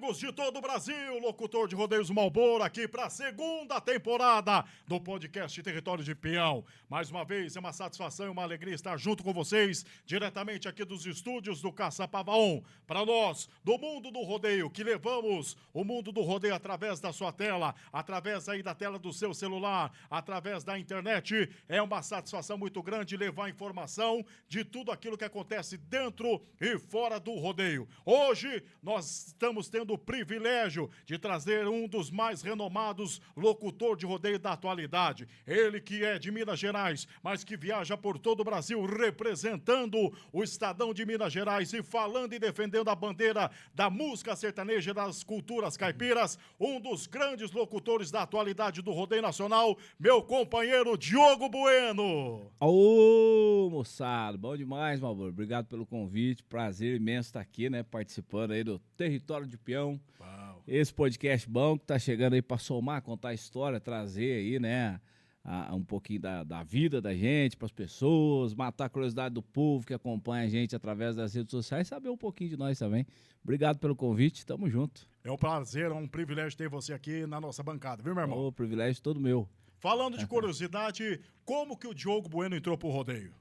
amigos de todo o Brasil, locutor de Rodeios Malboro aqui para a segunda temporada do podcast Território de Peão. Mais uma vez, é uma satisfação e uma alegria estar junto com vocês, diretamente aqui dos estúdios do Caçapava 1. Para nós, do mundo do rodeio, que levamos o mundo do rodeio através da sua tela, através aí da tela do seu celular, através da internet, é uma satisfação muito grande levar informação de tudo aquilo que acontece dentro e fora do rodeio. Hoje, nós estamos tendo o privilégio de trazer um dos mais renomados locutores de rodeio da atualidade. Ele que é de Minas Gerais, mas que viaja por todo o Brasil representando o Estadão de Minas Gerais e falando e defendendo a bandeira da música sertaneja e das culturas caipiras. Um dos grandes locutores da atualidade do rodeio nacional, meu companheiro Diogo Bueno. Ô, moçada, bom demais, meu amor. Obrigado pelo convite, prazer imenso estar aqui, né, participando aí do Território de Peão. Uau. Esse podcast bom que tá chegando aí para somar, contar a história, trazer aí, né, um pouquinho da vida da gente para as pessoas, matar a curiosidade do povo que acompanha a gente através das redes sociais e saber um pouquinho de nós também. Obrigado pelo convite, tamo junto. É um prazer, é um privilégio ter você aqui na nossa bancada, viu, meu irmão? O privilégio todo meu. Falando de curiosidade, como que o Diogo Bueno entrou pro rodeio?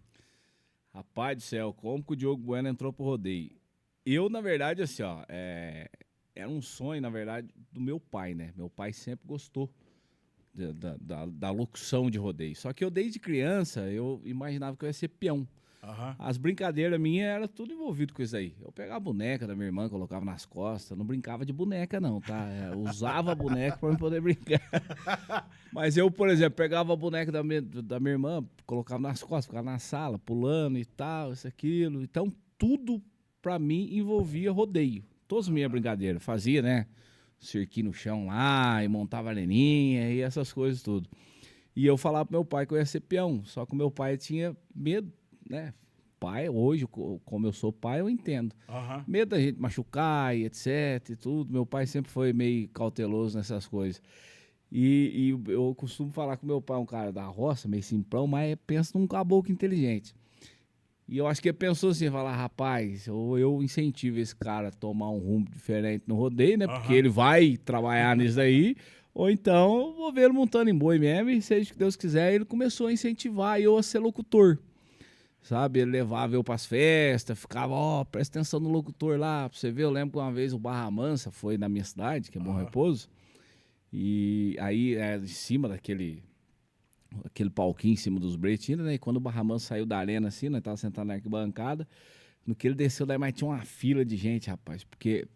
Rapaz do céu, como que o Diogo Bueno entrou pro rodeio? Eu, na verdade, assim, ó, era um sonho, na verdade, do meu pai, né? Meu pai sempre gostou da locução de rodeio. Só que eu, desde criança, eu imaginava que eu ia ser peão. Uhum. As brincadeiras minhas eram tudo envolvido com isso aí. Eu pegava a boneca da minha irmã, colocava nas costas. Não brincava de boneca, não, tá? Eu usava a boneca para eu poder brincar. Mas eu, por exemplo, pegava a boneca da minha irmã, colocava nas costas, ficava na sala, pulando e tal, isso, aquilo. Então, tudo pra mim envolvia rodeio. Todas as minhas brincadeiras. Fazia, né? Cirquinho no chão lá, e montava areninha e essas coisas tudo. E eu falava pro meu pai que eu ia ser peão. Só que o meu pai tinha medo, né? Pai, hoje, como eu sou pai, eu entendo. Uhum. Medo da gente machucar e etc e tudo. Meu pai sempre foi meio cauteloso nessas coisas. E eu costumo falar que o meu pai é um cara da roça, meio simplão, mas pensa num caboclo inteligente. E eu acho que ele pensou assim, falar, rapaz, ou eu incentivo esse cara a tomar um rumo diferente no rodeio, né? Uhum. Porque ele vai trabalhar nisso aí, ou então eu vou ver ele montando em boi mesmo, e seja o que Deus quiser. Ele começou a incentivar eu a ser locutor, sabe? Ele levava eu pras festas, ficava, presta atenção no locutor lá, pra você ver. Eu lembro que uma vez o Barra Mansa foi na minha cidade, que é Bom Repouso, e aí em cima aquele palquinho em cima dos bretinhos, né? E quando o Barra Mansa saiu da arena assim, nós tava sentado na arquibancada, no que ele desceu daí, mas tinha uma fila de gente, rapaz, porque,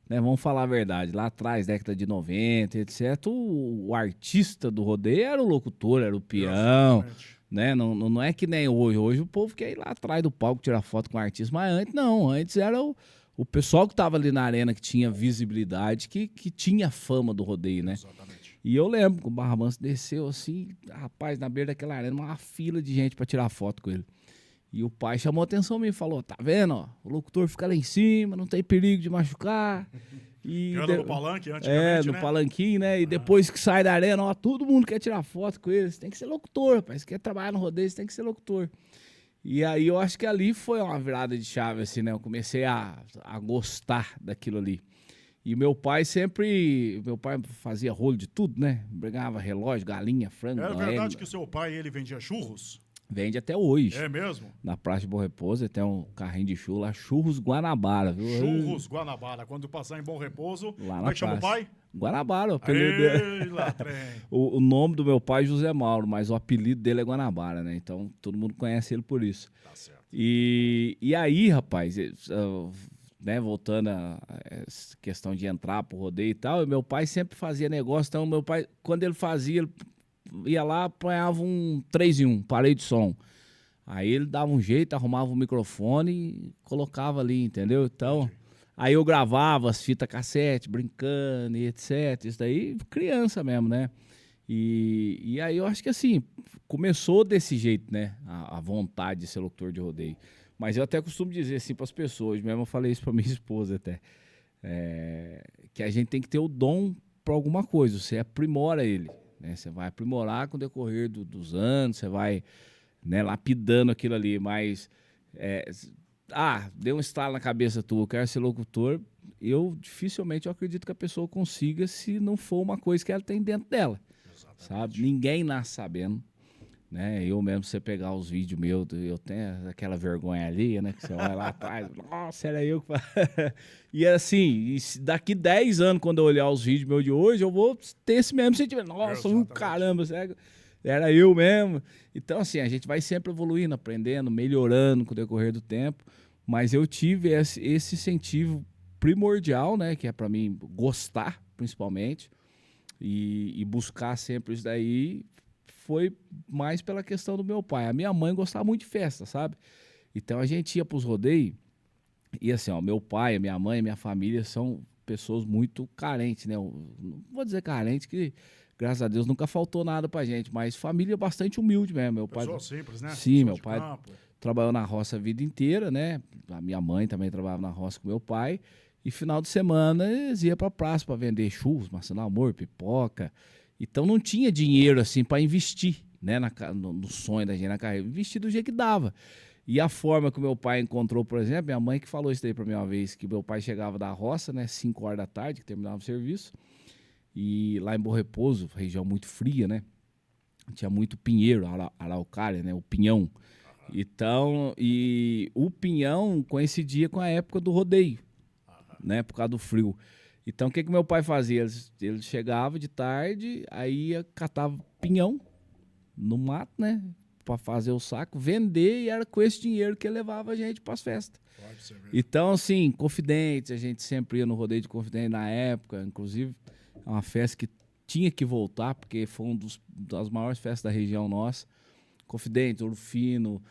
né, vamos falar a verdade, lá atrás, década de 90, etc, o artista do rodeio era o locutor, era o peão, né? Não é que nem hoje. Hoje o povo quer ir lá atrás do palco tirar foto com o artista, mas antes não, antes era o pessoal que tava ali na arena, que tinha visibilidade, que tinha fama do rodeio, né? Exatamente. E eu lembro que o Barra Mansa desceu assim, rapaz, na beira daquela arena, uma fila de gente pra tirar foto com ele. E o pai chamou a atenção mesmo, falou, tá vendo, ó, o locutor fica lá em cima, não tem perigo de machucar. E era no palanque antigamente, no palanquinho, né? E depois que sai da arena, ó, todo mundo quer tirar foto com ele, você tem que ser locutor, rapaz, você quer trabalhar no rodeio, você tem que ser locutor. E aí eu acho que ali foi uma virada de chave, assim, né? Eu comecei a gostar daquilo ali. E meu pai fazia rolo de tudo, né? Brigava relógio, galinha, frango. É verdade que o seu pai, ele vendia churros? Vende até hoje. É mesmo? Na Praça de Bom Repouso, tem um carrinho de churros lá, Churros Guanabara, viu? Churros Guanabara. Quando passar em Bom Repouso, lá como é que chama o pai? Guanabara, o apelido dele. O nome do meu pai é José Mauro, mas o apelido dele é Guanabara, né? Então todo mundo conhece ele por isso. Tá certo. E aí, rapaz, né, voltando a essa questão de entrar pro rodeio e tal, meu pai sempre fazia negócio, então meu pai, quando ele fazia, ele ia lá, apanhava um 3 em 1, parede de som. Aí ele dava um jeito, arrumava o microfone e colocava ali, entendeu? Então, aí eu gravava as fitas cassete, brincando e etc. Isso daí, criança mesmo, né? E aí eu acho que assim, começou desse jeito, né? A vontade de ser locutor de rodeio. Mas eu até costumo dizer assim para as pessoas, mesmo eu falei isso para minha esposa até, que a gente tem que ter o dom para alguma coisa, você aprimora ele, né? Você vai aprimorar com o decorrer dos anos, você vai, né, lapidando aquilo ali, mas deu um estalo na cabeça tua, eu quero ser locutor, dificilmente eu acredito que a pessoa consiga se não for uma coisa que ela tem dentro dela, sabe? Ninguém nasce sabendo, né? Eu mesmo, você pegar os vídeos meus, eu tenho aquela vergonha ali, né? Que você olha lá atrás, nossa, era eu que... E assim, daqui 10 anos, quando eu olhar os vídeos meus de hoje, eu vou ter esse mesmo sentimento. Nossa, caramba, era eu mesmo. Então, assim, a gente vai sempre evoluindo, aprendendo, melhorando com o decorrer do tempo. Mas eu tive esse incentivo primordial, né? Que é para mim gostar, principalmente, e buscar sempre isso daí. Foi mais pela questão do meu pai. A minha mãe gostava muito de festa, sabe? Então a gente ia pros rodeios e assim, ó, meu pai, a minha mãe, minha família são pessoas muito carentes, né? Eu não vou dizer carente, que graças a Deus nunca faltou nada pra gente, mas família bastante humilde mesmo. Meu pai, pessoa simples, né? sim, Pessoa meu de pai campo. trabalhou na roça a vida inteira, né? A minha mãe também trabalhava na roça com meu pai. E final de semana eles iam pra praça pra vender churros, maçã do amor, pipoca. Então não tinha dinheiro assim para investir, né, no sonho da gente na carreira, investir do jeito que dava. E a forma que o meu pai encontrou, por exemplo, minha mãe que falou isso daí para mim uma vez, que meu pai chegava da roça, né, 5 horas da tarde, que terminava o serviço, e lá em Bom Repouso, região muito fria, né, tinha muito pinheiro, araucária, né, o pinhão. Então, e o pinhão coincidia com a época do rodeio, né, por causa do frio. Então, o que meu pai fazia? Ele chegava de tarde, aí catava pinhão no mato, né? Pra fazer o saco, vender, e era com esse dinheiro que ele levava a gente pras festas. Então, assim, Confidentes, a gente sempre ia no rodeio de Confidentes na época, inclusive, é uma festa que tinha que voltar, porque foi das maiores festas da região nossa. Confidentes, Ouro Fino,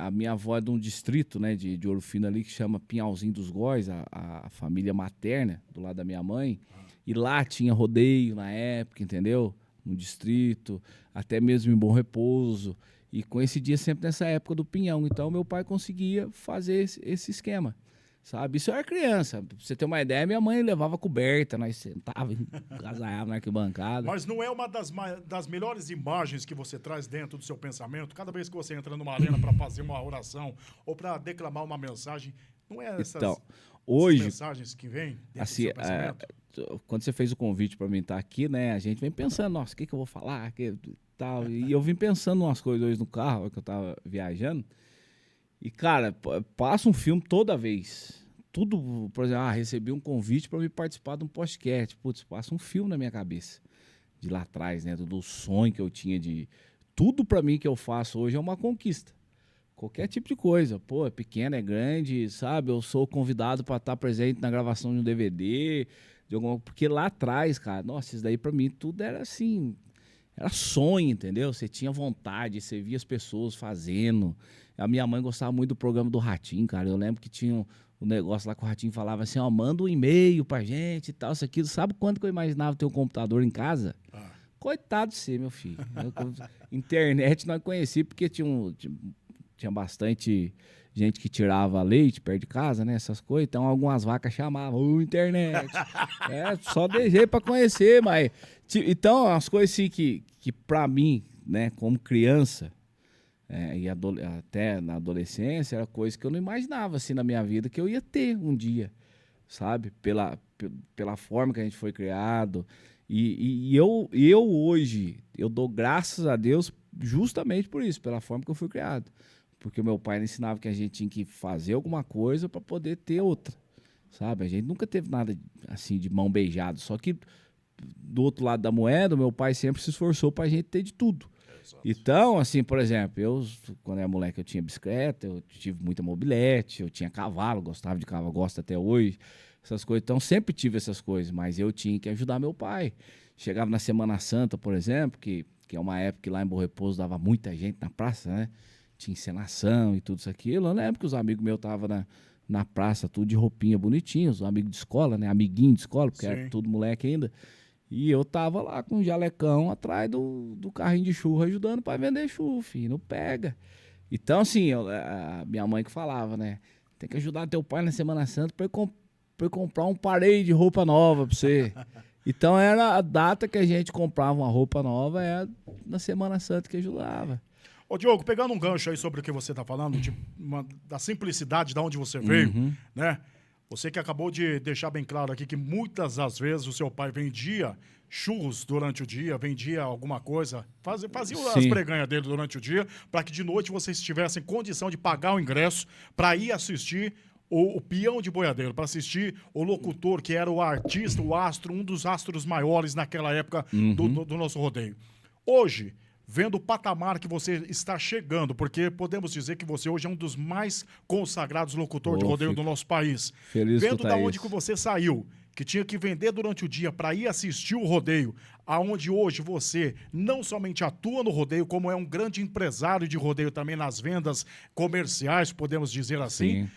a minha avó é de um distrito, né, de Ouro Fino ali, que chama Pinhalzinho dos Góis, a família materna, do lado da minha mãe. E lá tinha rodeio na época, entendeu? No distrito, até mesmo em Bom Repouso. E coincidia sempre nessa época do pinhão. Então, meu pai conseguia fazer esse esquema, sabe? Isso eu era criança. Pra você ter uma ideia, minha mãe levava coberta, nós sentávamos, agasalhava na arquibancada. Mas não é uma das melhores imagens que você traz dentro do seu pensamento? Cada vez que você entra numa arena para fazer uma oração ou para declamar uma mensagem, não é essas hoje, mensagens que vêm dentro assim, do seu pensamento? Quando você fez o convite para mim estar aqui, né, a gente vem pensando, nossa, o que eu vou falar? Tal. E eu vim pensando umas coisas hoje no carro, que eu tava viajando. E, cara, passa um filme toda vez. Tudo, por exemplo, recebi um convite para me participar de um podcast. Putz, passa um filme na minha cabeça. De lá atrás, né? Do sonho que eu tinha de... Tudo para mim que eu faço hoje é uma conquista. Qualquer tipo de coisa. Pô, é pequeno, é grande, sabe? Eu sou convidado para estar presente na gravação de um DVD, porque lá atrás, cara, nossa, isso daí para mim tudo era assim... Era sonho, entendeu? Você tinha vontade, você via as pessoas fazendo. A minha mãe gostava muito do programa do Ratinho, cara. Eu lembro que tinha um negócio lá que o Ratinho falava assim, ó, manda um e-mail pra gente e tal, isso aqui. Sabe quanto que eu imaginava ter um computador em casa? Coitado de você, meu filho. Internet não conhecia, porque tinha bastante gente que tirava leite perto de casa, né? Essas coisas. Então, algumas vacas chamavam, internet. Só dei jeito pra conhecer, mas... Então, as coisas assim que pra mim, né, como criança, e até na adolescência, era coisa que eu não imaginava, assim, na minha vida, que eu ia ter um dia, sabe? Pela forma que a gente foi criado. E eu hoje, eu dou graças a Deus justamente por isso, pela forma que eu fui criado. Porque o meu pai ensinava que a gente tinha que fazer alguma coisa para poder ter outra, sabe? A gente nunca teve nada assim de mão beijada, só que do outro lado da moeda, o meu pai sempre se esforçou pra gente ter de tudo. Então, assim, por exemplo, quando era moleque, eu tinha bicicleta, eu tive muita mobilete, eu tinha cavalo, gostava de cavalo, gosto até hoje, essas coisas. Então, sempre tive essas coisas, mas eu tinha que ajudar meu pai. Chegava na Semana Santa, por exemplo, que é uma época que lá em Bom Repouso dava muita gente na praça, né? Tinha encenação e tudo isso aquilo. Eu lembro que os amigos meus estavam na praça, tudo de roupinha bonitinha, os amigos de escola, né? Amiguinho de escola, porque era tudo moleque ainda. E eu tava lá com um jalecão atrás do carrinho de churro, ajudando para vender churro, filho, não pega. Então, assim, a minha mãe que falava, né? Tem que ajudar teu pai na Semana Santa para ele comprar um parede de roupa nova para você. Então, era a data que a gente comprava uma roupa nova, era na Semana Santa que ajudava. Ô, Diogo, pegando um gancho aí sobre o que você tá falando, da simplicidade de onde você veio, né? Você que acabou de deixar bem claro aqui que muitas das vezes o seu pai vendia churros durante o dia, vendia alguma coisa, fazia as Sim. breganhas dele durante o dia, para que de noite vocês tivessem condição de pagar o ingresso para ir assistir o peão de boiadeiro, para assistir o locutor, que era o artista, o astro, um dos astros maiores naquela época do nosso rodeio. Hoje, vendo o patamar que você está chegando, porque podemos dizer que você hoje é um dos mais consagrados locutores de rodeio do nosso país. Feliz de Vendo escutar da onde isso. que você saiu, que tinha que vender durante o dia para ir assistir o rodeio, aonde hoje você não somente atua no rodeio, como é um grande empresário de rodeio também nas vendas comerciais, podemos dizer assim. Sim.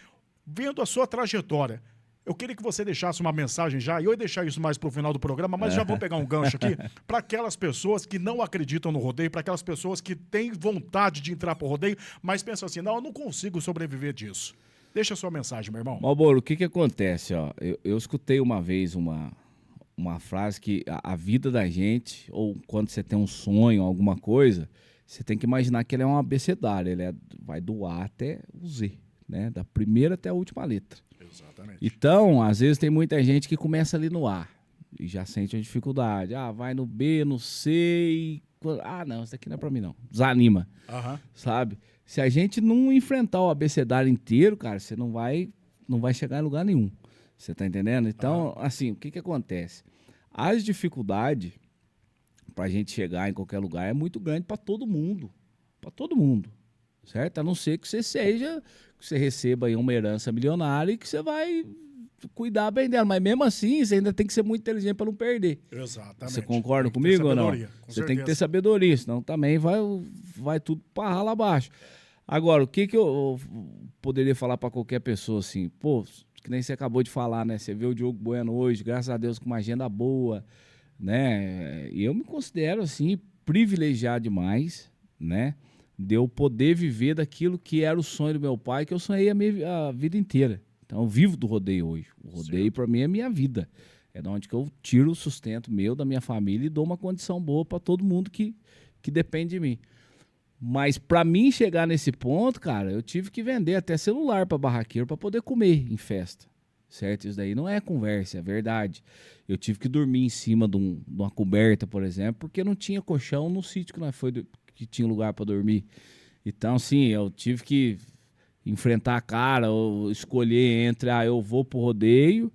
Vendo a sua trajetória, eu queria que você deixasse uma mensagem já, e eu ia deixar isso mais para o final do programa, mas já vou pegar um gancho aqui, para aquelas pessoas que não acreditam no rodeio, para aquelas pessoas que têm vontade de entrar para o rodeio, mas pensam assim, não, eu não consigo sobreviver disso. Deixa a sua mensagem, meu irmão. Malboro, o que acontece? Ó? Eu escutei uma vez uma frase que a vida da gente, ou quando você tem um sonho, alguma coisa, você tem que imaginar que ele é um abecedário, vai do A até o Z, né? Da primeira até a última letra. Exatamente. Então, às vezes tem muita gente que começa ali no A e já sente uma dificuldade. Ah, vai no B, no C e... Ah, não, isso daqui não é pra mim não. Desanima, sabe? Se a gente não enfrentar o abecedário inteiro, cara, você não vai chegar em lugar nenhum. Você tá entendendo? Então, assim, o que acontece? As dificuldades pra gente chegar em qualquer lugar é muito grande pra todo mundo. Pra todo mundo. Certo? A não ser que você receba aí uma herança milionária e que você vai cuidar bem dela. Mas mesmo assim, você ainda tem que ser muito inteligente para não perder. Exatamente. Você concorda comigo ou não? Você tem que ter sabedoria, senão também vai tudo para rala abaixo. Agora, o que eu poderia falar para qualquer pessoa assim? Pô, que nem você acabou de falar, né? Você vê o Diogo Bueno hoje, graças a Deus, com uma agenda boa, né? E eu me considero, assim, privilegiado demais, né? De eu poder viver daquilo que era o sonho do meu pai, que eu sonhei a vida inteira. Então, eu vivo do rodeio hoje. O rodeio, para mim, é minha vida. É de onde que eu tiro o sustento meu, da minha família, e dou uma condição boa para todo mundo que depende de mim. Mas, para mim chegar nesse ponto, cara, eu tive que vender até celular para barraqueiro para poder comer em festa. Certo? Isso daí não é conversa, é verdade. Eu tive que dormir em cima de uma coberta, por exemplo, porque não tinha colchão no sítio que nós que tinha lugar para dormir. Então, sim, eu tive que enfrentar a cara, ou escolher entre, eu vou pro rodeio,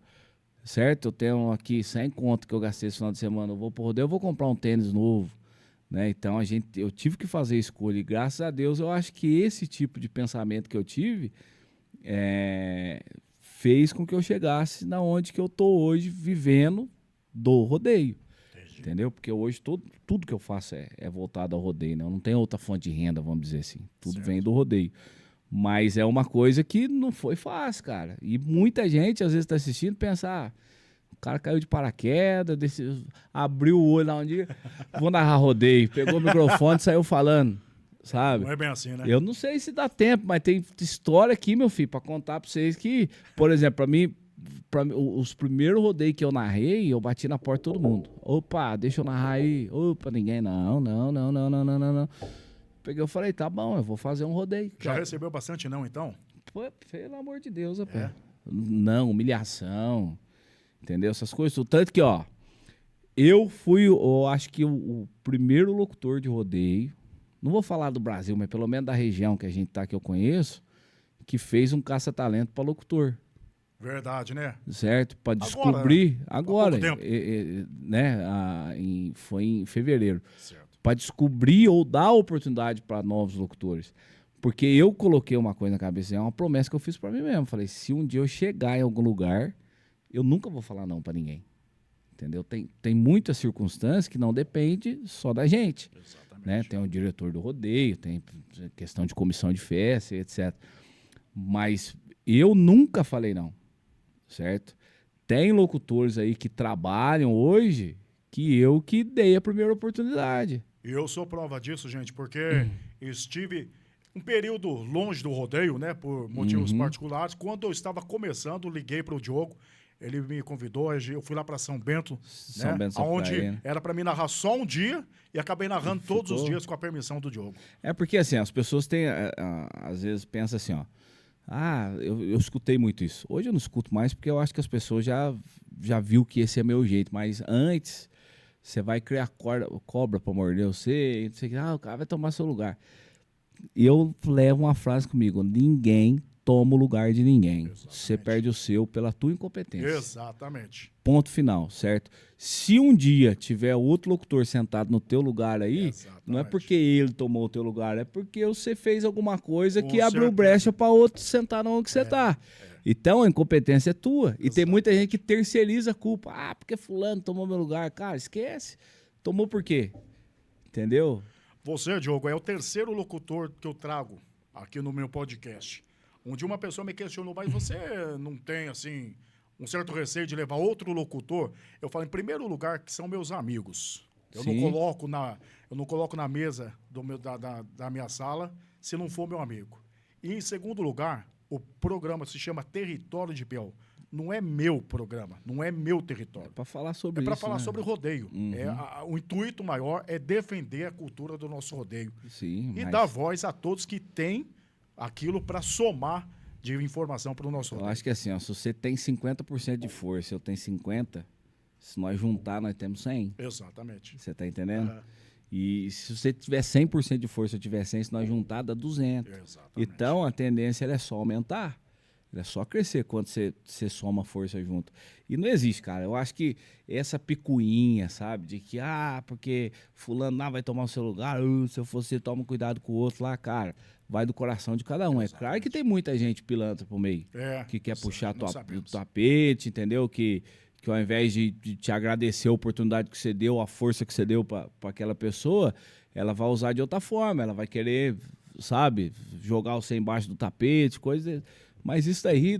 certo? Eu tenho aqui 100 conto que eu gastei esse final de semana, eu vou pro rodeio, eu vou comprar um tênis novo, né? Então, eu tive que fazer a escolha, e graças a Deus, eu acho que esse tipo de pensamento que eu tive fez com que eu chegasse na onde que eu tô hoje, vivendo do rodeio. Entendeu? Porque hoje tudo que eu faço é voltado ao rodeio, né? Eu não tenho outra fonte de renda, vamos dizer assim. Tudo vem do rodeio. Mas é uma coisa que não foi fácil, cara. E muita gente, às vezes, tá assistindo e pensa, o cara caiu de paraquedas, abriu o olho lá um dia, vou narrar rodeio. Pegou o microfone e saiu falando, sabe? Não é bem assim, né? Eu não sei se dá tempo, mas tem história aqui, meu filho, pra contar pra vocês que, por exemplo, pra mim, os primeiros rodeios que eu narrei, eu bati na porta de todo mundo. Opa, deixa eu narrar aí. Opa, ninguém, não. Peguei, eu falei, tá bom, eu vou fazer um rodeio. Já recebeu bastante não, então? Pô, pelo amor de Deus, rapaz. Não, humilhação, entendeu? Essas coisas. Tanto que, eu acho que o primeiro locutor de rodeio, não vou falar do Brasil, mas pelo menos da região que a gente tá, que eu conheço, que fez um caça-talento para locutor. Verdade, né? Certo? Para descobrir agora, né? Foi em fevereiro. Para descobrir ou dar oportunidade para novos locutores. Porque eu coloquei uma coisa na cabeça, é uma promessa que eu fiz para mim mesmo. Falei, se um dia eu chegar em algum lugar, eu nunca vou falar não para ninguém. Entendeu? Tem muitas circunstâncias que não depende só da gente. Exatamente. Né? Tem o diretor do rodeio, tem questão de comissão de festa, etc. Mas eu nunca falei não. Certo? Tem locutores aí que trabalham hoje que eu que dei a primeira oportunidade. E eu sou prova disso, gente, porque estive um período longe do rodeio, né, por motivos particulares. Quando eu estava começando, liguei para o Diogo, ele me convidou, eu fui lá para São Bento, São né, Bento, onde era para mim narrar só um dia e acabei narrando todos os dias com a permissão do Diogo. É porque assim, as pessoas têm, às vezes pensam assim, Eu escutei muito isso. Hoje eu não escuto mais porque eu acho que as pessoas já viu que esse é meu jeito. Mas antes, você vai criar cobra pra morder você, não sei o que, o cara vai tomar seu lugar. E eu levo uma frase comigo: ninguém toma o lugar de ninguém. Exatamente. Você perde o seu pela tua incompetência. Exatamente. Ponto final, certo? Se um dia tiver outro locutor sentado no teu lugar aí, Exatamente. não é porque ele tomou o teu lugar, é porque você fez alguma coisa Com que abriu certeza. brecha para outro sentar onde você tá. Então a incompetência é tua. E tem muita gente que terceiriza a culpa. Porque fulano tomou meu lugar. Cara, esquece. Tomou por quê? Entendeu? Você, Diogo, é o terceiro locutor que eu trago aqui no meu podcast. Um dia uma pessoa me questionou, mas você não tem, assim, um certo receio de levar outro locutor? Eu falo, em primeiro lugar, que são meus amigos. Eu não Sim. coloco na mesa da minha sala se não for meu amigo. E em segundo lugar, o programa se chama Território de Piau. Não é meu programa, não é meu território. Para falar sobre É para isso, falar né? sobre rodeio. O intuito maior é defender a cultura do nosso rodeio. Sim, E mas dar voz a todos que têm aquilo para somar de informação para o nosso eu rodeio. acho que assim, ó, se você tem 50% de força, eu tenho 50%, se nós juntar, nós temos 100%. Exatamente. Você tá entendendo? Aham. E se você tiver 100% de força, eu tiver 100, se nós juntar, dá 200. Exatamente. Então, a tendência ela é só aumentar. Ela é só crescer quando você soma força junto. E não existe, cara. Eu acho que essa picuinha, sabe? De que, porque fulano lá vai tomar o seu lugar, se eu fosse, toma cuidado com o outro lá, cara. Vai do coração de cada um. É claro que tem muita gente pilantra pro meio. Que quer puxar o tapete, entendeu? Que ao invés de te agradecer a oportunidade que você deu, a força que você deu para aquela pessoa, ela vai usar de outra forma. Ela vai querer, sabe, jogar você embaixo do tapete, coisa. Mas isso daí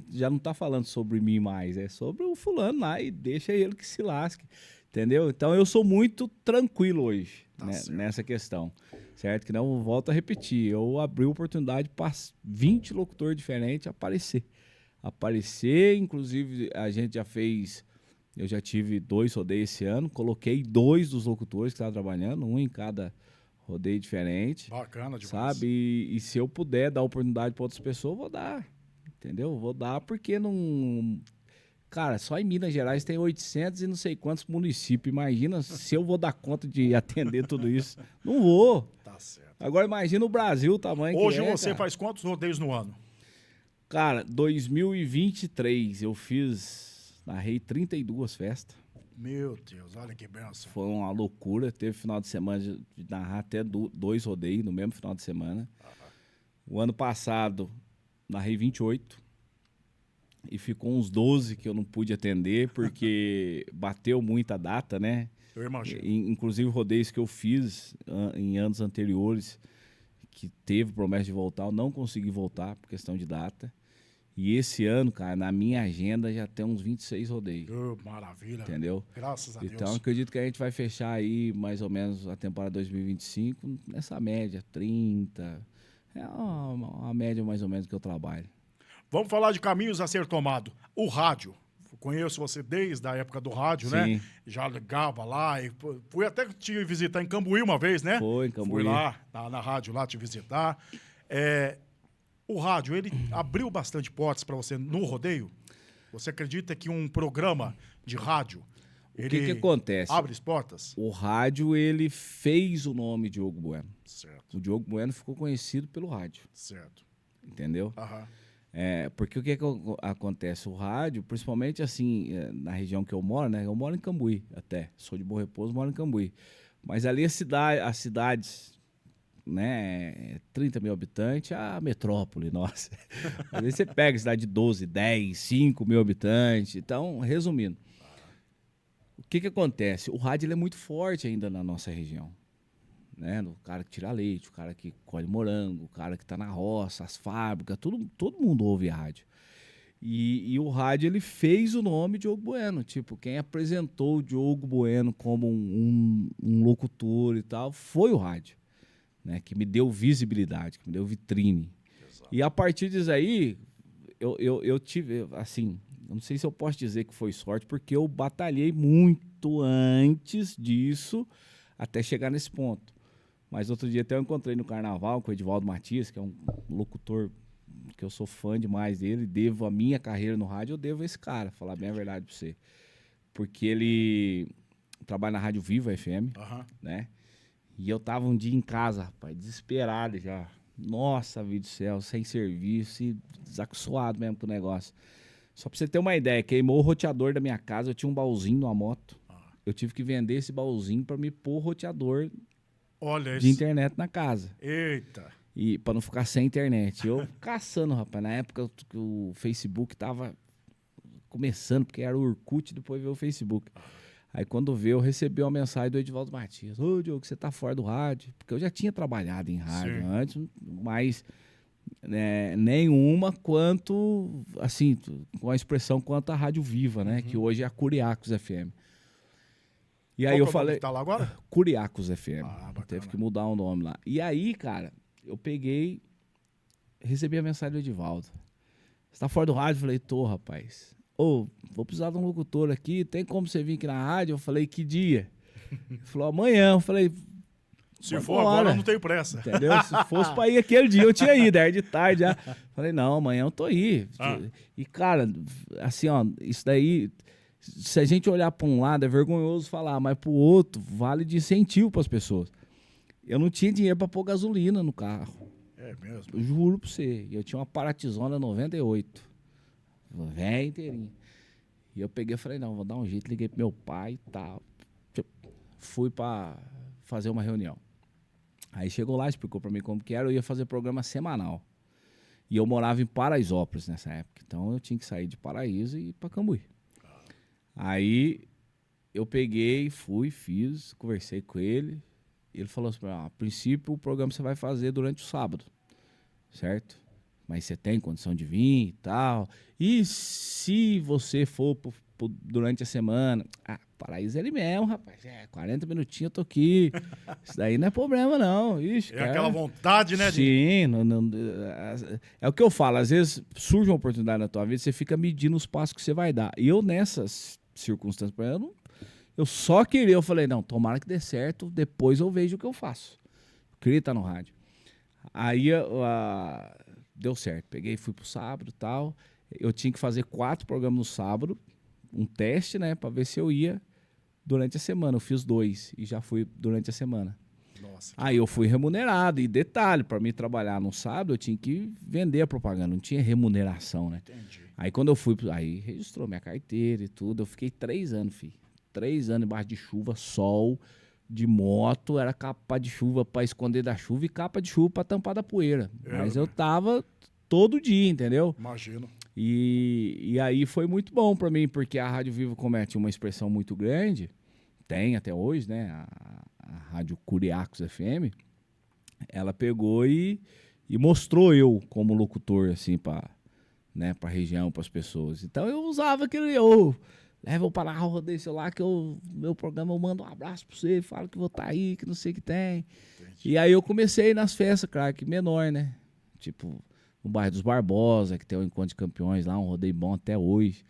já não tá falando sobre mim mais, é sobre o fulano lá e deixa ele que se lasque, entendeu? Então eu sou muito tranquilo hoje, né, nessa questão, certo? Que não, eu volto a repetir, eu abri oportunidade para 20 locutores diferentes aparecer, inclusive a gente já fez, eu já tive 2 rodeios esse ano, coloquei 2 dos locutores que estavam trabalhando, um em cada rodeio diferente. Bacana demais. Sabe? E se eu puder dar oportunidade para outras pessoas, eu vou dar. Entendeu? Vou dar porque não... Cara, só em Minas Gerais tem 800 e não sei quantos municípios. Imagina se eu vou dar conta de atender tudo isso. Não vou. Tá certo. Agora imagina o Brasil, o tamanho Hoje que é, você cara. faz quantos rodeios no ano? Cara, 2023 eu narrei 32 festas. Meu Deus, olha que benção. Foi uma loucura. Teve final de semana de narrar até 2 rodeios no mesmo final de semana. O ano passado, narrei 28. E ficou uns 12 que eu não pude atender, porque bateu muita data, né? Eu imagino. Inclusive rodeios que eu fiz em anos anteriores, que teve promessa de voltar, eu não consegui voltar por questão de data. E esse ano, cara, na minha agenda já tem uns 26 rodeios. Maravilha. Entendeu? Graças a Deus. Então, acredito que a gente vai fechar aí mais ou menos a temporada 2025 nessa média, 30. É uma média mais ou menos que eu trabalho. Vamos falar de caminhos a ser tomado. O rádio. Conheço você desde a época do rádio, né? Já ligava lá. E fui até te visitar em Cambuí uma vez, né? Foi, em Cambuí. Fui lá, na rádio lá te visitar. O rádio, ele abriu bastante portas para você no rodeio? Você acredita que um programa de rádio, o que acontece? Abre as portas? O rádio, ele fez o nome Diogo Bueno. Certo. O Diogo Bueno ficou conhecido pelo rádio. Certo. Entendeu? Aham. Porque o que acontece? O rádio, principalmente assim, na região que eu moro, né? Eu moro em Cambuí até. Sou de Bom Repouso, moro em Cambuí. Mas ali as cidades, né? 30 mil habitantes, a metrópole, nossa. Às vezes você pega cidade de 12, 10, 5 mil habitantes. Então, resumindo. O que acontece? O rádio ele é muito forte ainda na nossa região. Né? O cara que tira leite, o cara que colhe morango, o cara que está na roça, as fábricas, todo mundo ouve rádio. E o rádio ele fez o nome Diogo Bueno. Tipo, quem apresentou o Diogo Bueno como um locutor e tal foi o rádio. Né? Que me deu visibilidade, que me deu vitrine. Exato. E a partir disso aí, eu tive, assim, eu não sei se eu posso dizer que foi sorte, porque eu batalhei muito antes disso até chegar nesse ponto. Mas outro dia até eu encontrei no carnaval com o Edivaldo Matias, que é um locutor que eu sou fã demais dele, devo a minha carreira no rádio, eu devo a esse cara, falar bem a verdade pra você. Porque ele trabalha na Rádio Viva FM, né? E eu tava um dia em casa, rapaz, desesperado já. Nossa, vida do céu, sem serviço e desacostuado mesmo com o negócio. Só pra você ter uma ideia, queimou o roteador da minha casa, eu tinha um baúzinho numa moto. Eu tive que vender esse baúzinho pra me pôr roteador de internet na casa. Eita! E pra não ficar sem internet. Eu caçando, rapaz. Na época o Facebook tava começando, porque era o Orkut, depois veio o Facebook. Aí quando veio, eu recebi uma mensagem do Edivaldo Matias. Ô, Diogo, você tá fora do rádio. Porque eu já tinha trabalhado em rádio antes, mas nenhuma quanto, assim, com a expressão quanto a Rádio Viva, né? Que hoje é a Curiacos FM. E aí eu falei... Tá lá agora? Curiacos FM. Bacana. Teve que mudar o nome lá. E aí, cara, eu peguei, recebi a mensagem do Edivaldo. Você tá fora do rádio? Eu falei, tô, rapaz. Ô, vou precisar de um locutor aqui, tem como você vir aqui na rádio? Eu falei, que dia? Ele falou, amanhã. Eu falei, se for agora, eu não tenho pressa. Entendeu? Se fosse pra ir aquele dia, eu tinha ido, era de tarde já. Falei, não, amanhã eu tô aí. E, cara, assim, ó, isso daí, se a gente olhar pra um lado, é vergonhoso falar, mas pro outro, vale de incentivo pras pessoas. Eu não tinha dinheiro pra pôr gasolina no carro. É mesmo? Eu juro pra você. Eu tinha uma Paratizona 98. Velha inteirinha. E eu peguei e falei, não, vou dar um jeito. Liguei pro meu pai e tal. Fui pra fazer uma reunião. Aí chegou lá, explicou pra mim como que era. Eu ia fazer programa semanal. E eu morava em Paraisópolis nessa época. Então eu tinha que sair de Paraíso e ir pra Cambuí. Aí eu peguei, fui, fiz, conversei com ele. Ele falou assim, a princípio o programa você vai fazer durante o sábado, certo? Mas você tem condição de vir e tal. E se você for durante a semana... Paraíso é ele mesmo, rapaz. 40 minutinhos eu tô aqui. Isso daí não é problema, não. Ixi, é aquela vontade, né? Sim. É o que eu falo. Às vezes surge uma oportunidade na tua vida, você fica medindo os passos que você vai dar. E eu, nessas circunstâncias, eu só queria... Eu falei, não, tomara que dê certo. Depois eu vejo o que eu faço. Eu queria estar no rádio. Aí... deu certo. Peguei e fui pro sábado e tal. Eu tinha que fazer 4 programas no sábado. Um teste, né? Pra ver se eu ia durante a semana. Eu fiz 2 e já fui durante a semana. Nossa. Aí eu fui remunerado. E detalhe, pra mim trabalhar no sábado, eu tinha que vender a propaganda. Não tinha remuneração, né? Entendi. Aí quando eu fui... Aí registrou minha carteira e tudo. Eu fiquei 3 anos, filho. 3 anos embaixo de chuva, sol... De moto, era capa de chuva pra esconder da chuva e capa de chuva pra tampar da poeira. Mas eu tava todo dia, entendeu? Imagino. E aí foi muito bom pra mim, porque a Rádio Viva comete uma expressão muito grande, tem até hoje, né? A Rádio Curiacos FM, ela pegou e mostrou eu como locutor, assim, pra região, pras pessoas. Então eu usava aquele... Leva eu para lá, rodei seu lá, que meu programa eu mando um abraço pra você, falo que vou estar aí, que não sei o que tem. Entendi. E aí eu comecei nas festas, craque, menor, né? Tipo, no bairro dos Barbosa, que tem o Encontro de Campeões lá, um rodeio bom até hoje.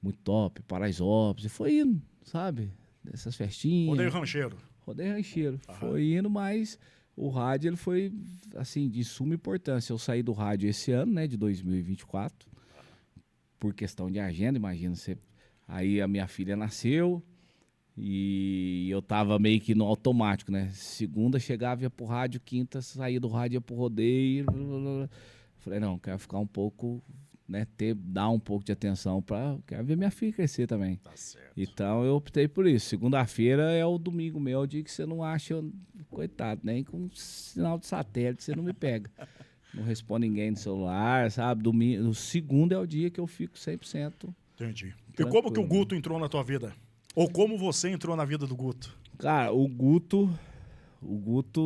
Muito top, Paraisópolis. E foi indo, sabe? Dessas festinhas. Rodeio rancheiro. Rodeio rancheiro. Foi indo, mas o rádio, ele foi, assim, de suma importância. Eu saí do rádio esse ano, né, de 2024, por questão de agenda, imagina você... Aí a minha filha nasceu e eu tava meio que no automático, né? Segunda chegava, ia pro rádio, quinta saía do rádio, ia pro rodeio. Falei, não, quero ficar um pouco, né? Dar um pouco de atenção quero ver minha filha crescer também. Tá certo. Então eu optei por isso. Segunda-feira é o domingo meu, é o dia que você não acha, coitado, nem com sinal de satélite você não me pega. Não responde ninguém no celular, sabe? Domingo, segunda é o dia que eu fico 100%. Entendi. E como que o Guto entrou na tua vida? Ou como você entrou na vida do Guto? Cara, o Guto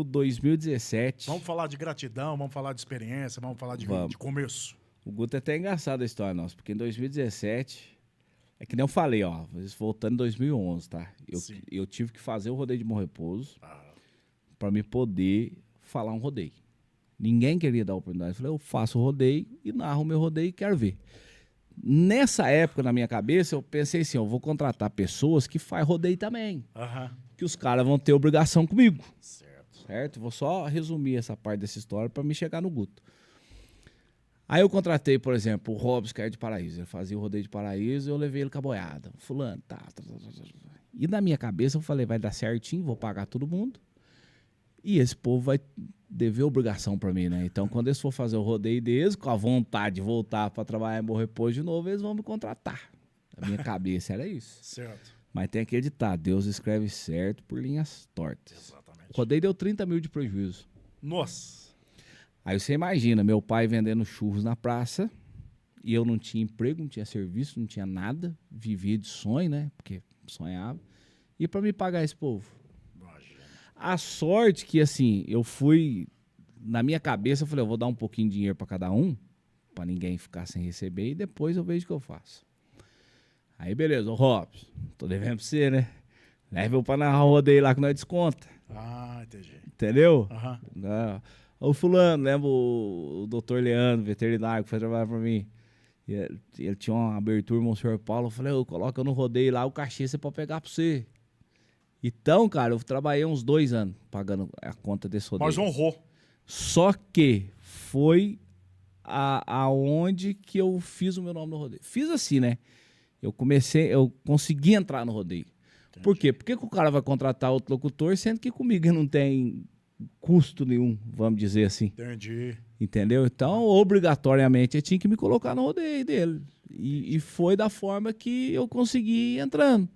2017... Vamos falar de gratidão, vamos falar de experiência, vamos falar de começo. O Guto é até engraçado a história nossa, porque em 2017... É que nem eu falei, ó, voltando em 2011, tá? Eu tive que fazer o rodeio de Bom Repouso pra me poder falar um rodeio. Ninguém queria dar oportunidade. Eu falei, eu faço o rodeio e narro o meu rodeio e quero ver. Nessa época, na minha cabeça, eu pensei assim, eu vou contratar pessoas que fazem rodeio também. Que os caras vão ter obrigação comigo. Certo? Vou só resumir essa parte dessa história para me chegar no Guto. Aí eu contratei, por exemplo, o Robson, que é de Paraíso. Ele fazia o rodeio de Paraíso e eu levei ele com a boiada. Fulano, tá. E na minha cabeça eu falei, vai dar certinho, vou pagar todo mundo. E esse povo vai dever obrigação pra mim, né? Então, quando eles for fazer o rodeio deles, com a vontade de voltar pra trabalhar em Bom Repouso de novo, eles vão me contratar. Na minha cabeça era isso. Certo. Mas tem que editar. Deus escreve certo por linhas tortas. Exatamente. O rodeio deu 30 mil de prejuízo. Nossa. Aí você imagina, meu pai vendendo churros na praça, e eu não tinha emprego, não tinha serviço, não tinha nada, vivia de sonho, né? Porque sonhava. E pra me pagar esse povo? Imagina. A sorte que, assim, eu fui... Na minha cabeça, eu falei, eu vou dar um pouquinho de dinheiro pra cada um, pra ninguém ficar sem receber, e depois eu vejo o que eu faço. Aí, beleza, ô Robson, tô devendo pra você, né? Leva eu pra narrar o rodeio lá que nós desconta. Ah, entendi. Entendeu? Aham. Não. Ô fulano, lembra o doutor Leandro, veterinário, que foi trabalhar pra mim. Ele tinha uma abertura, irmão, senhor Paulo. Eu falei, eu coloco no rodeio lá, o cachê você pode pegar pra você. Então, cara, eu trabalhei uns 2 anos pagando a conta desse rodeio. Mas honrou. Só que foi aonde que eu fiz o meu nome no rodeio. Fiz assim, né? Eu consegui entrar no rodeio. Entendi. Por quê? Por que o cara vai contratar outro locutor, sendo que comigo não tem custo nenhum, vamos dizer assim. Entendi. Entendeu? Então, obrigatoriamente, eu tinha que me colocar no rodeio dele. E foi da forma que eu consegui ir entrando.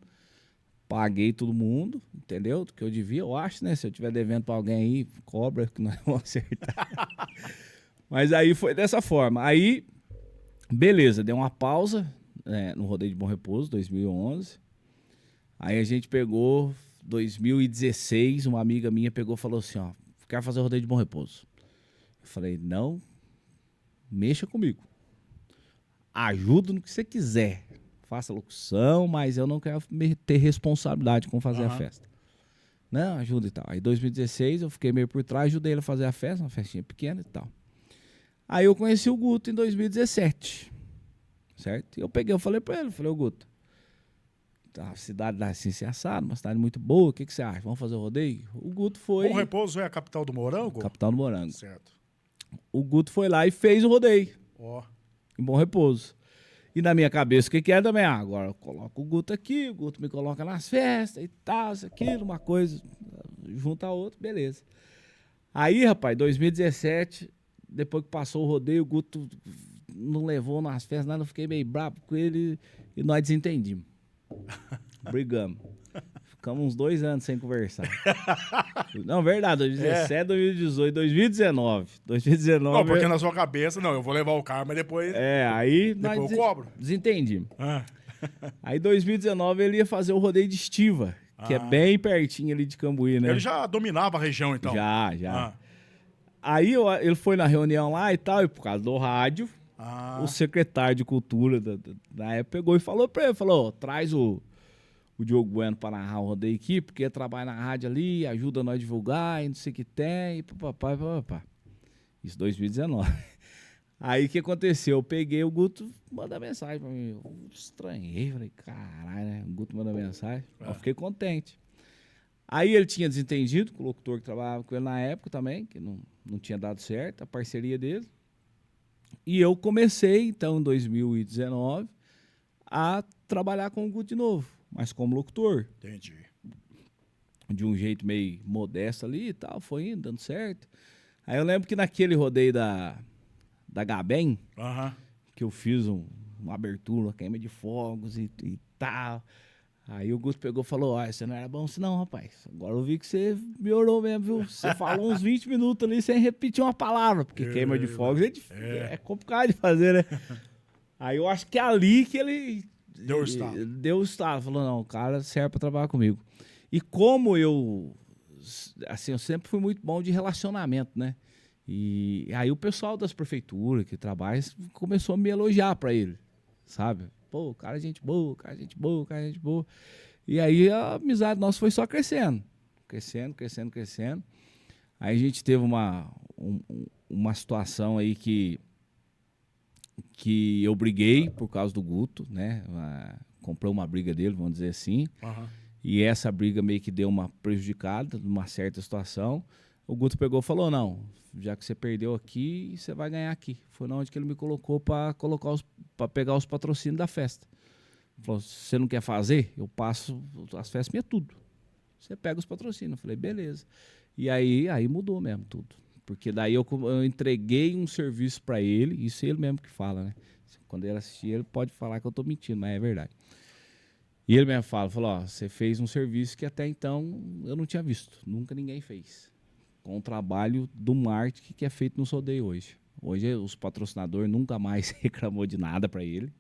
Paguei todo mundo, entendeu? Do que eu devia, eu acho, né? Se eu tiver devendo pra alguém aí, cobra, que nós vamos acertar. Mas aí foi dessa forma. Aí, beleza, deu uma pausa no rodeio de Bom Repouso, 2011. Aí a gente pegou, 2016, uma amiga minha pegou e falou assim, ó, quero fazer o rodeio de Bom Repouso. Eu falei, não, mexa comigo. Ajuda no que você quiser. Faça locução, mas eu não quero ter responsabilidade com fazer a festa. Não, ajuda e tal. Aí em 2016 eu fiquei meio por trás, ajudei ele a fazer a festa, uma festinha pequena e tal. Aí eu conheci o Guto em 2017, certo? E eu falei pra ele, ô Guto, a cidade da Ciência Assada, uma cidade muito boa, o que você acha? Vamos fazer o rodeio? O Guto foi... Bom Repouso é a capital do Morango? Capital do Morango. Certo. O Guto foi lá e fez o rodeio, Ó. em Bom Repouso. E na minha cabeça, o que é também? Agora eu coloco o Guto aqui, o Guto me coloca nas festas e tal, isso, aquilo, uma coisa, junta a outra, beleza. Aí, rapaz, 2017, depois que passou o rodeio, o Guto não levou nas festas, nada, eu fiquei meio bravo com ele e nós desentendimos. Brigamos. Ficamos uns 2 anos sem conversar. Não, verdade, 2017, 2018, 2019. Não, porque na sua cabeça, não, eu vou levar o carro, mas depois... Aí depois nós eu cobro. desentendimos. Ah. Aí, 2019, ele ia fazer o rodeio de Estiva, que é bem pertinho ali de Cambuí, né? Ele já dominava a região, então? Já. Ah. Aí ele foi na reunião lá e tal, e por causa do rádio, o secretário de cultura da época pegou e falou pra ele, falou, traz o Diogo Bueno pra narrar o rodeio aqui, porque ele trabalha na rádio ali, ajuda nós a divulgar, e não sei o que tem, e papapá. Isso 2019. Aí o que aconteceu? Eu peguei o Guto, mandou mensagem pra mim. Eu estranhei, falei, caralho, né? O Guto mandou mensagem. Eu fiquei contente. Aí ele tinha desentendido com o locutor que trabalhava com ele na época também, que não tinha dado certo, a parceria dele. E eu comecei, então, em 2019, a trabalhar com o Guto de novo, mas como locutor. Entendi. De um jeito meio modesto ali e tal, foi indo, dando certo. Aí eu lembro que naquele rodeio da Gabem, que eu fiz uma abertura, uma queima de fogos e tal. Aí o Guto pegou e falou, você não era bom assim não, rapaz. Agora eu vi que você melhorou mesmo, viu? Você falou uns 20 minutos ali sem repetir uma palavra, porque queima de fogos é complicado de fazer, né? Aí eu acho que é ali que ele... Deu o estalo. Falou, não, o cara serve pra trabalhar comigo. E como eu sempre fui muito bom de relacionamento, né? E aí o pessoal das prefeituras que trabalham começou a me elogiar pra ele, sabe? Pô, cara é gente boa, cara é gente boa, cara é gente boa. E aí a amizade nossa foi só crescendo. Crescendo. Aí a gente teve uma situação aí que eu briguei por causa do Guto, né? Comprei uma briga dele, vamos dizer assim. E essa briga meio que deu uma prejudicada numa certa situação. O Guto pegou e falou, não, já que você perdeu aqui, você vai ganhar aqui. Foi na onde que ele me colocou para pegar os patrocínios da festa. Ele falou, você não quer fazer? Eu passo as festas minhas tudo. Você pega os patrocínios. Eu falei, beleza. E aí mudou mesmo tudo. Porque daí eu entreguei um serviço para ele, isso é ele mesmo que fala, né? Quando ele assistir, ele pode falar que eu tô mentindo, mas é verdade. E ele mesmo falou, ó, você fez um serviço que até então eu não tinha visto, nunca ninguém fez. Com o trabalho do marketing que é feito no Soldei hoje. Hoje os patrocinadores nunca mais reclamou de nada para ele.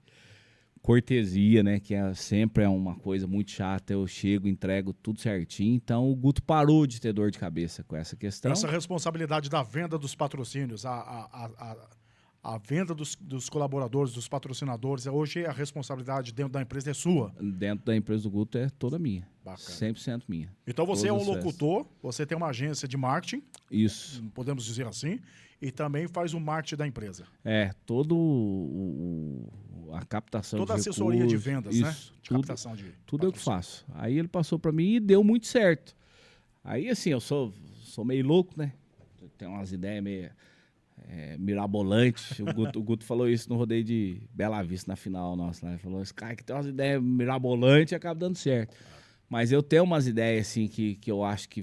Cortesia, né, que sempre é uma coisa muito chata, eu chego, entrego tudo certinho. Então o Guto parou de ter dor de cabeça com essa questão. Essa responsabilidade da venda dos patrocínios, a venda dos colaboradores, dos patrocinadores, hoje a responsabilidade dentro da empresa é sua. Dentro da empresa do Guto é toda minha. Bacana. 100% minha. Então você Todas é um as locutor, você tem uma agência de marketing, Isso. podemos dizer assim, e também faz o marketing da empresa. Todo a captação Toda a de assessoria de recursos, vendas, isso, né? De captação de tudo eu que patrocínio. faço. Aí ele passou para mim e deu muito certo. Aí assim, eu sou meio louco, né? Tenho umas ideias meio mirabolantes. O Guto falou isso no rodeio de Bela Vista na final nossa, né? Ele falou, esse cara que tem umas ideias mirabolantes e acaba dando certo. Mas eu tenho umas ideias assim que eu acho que...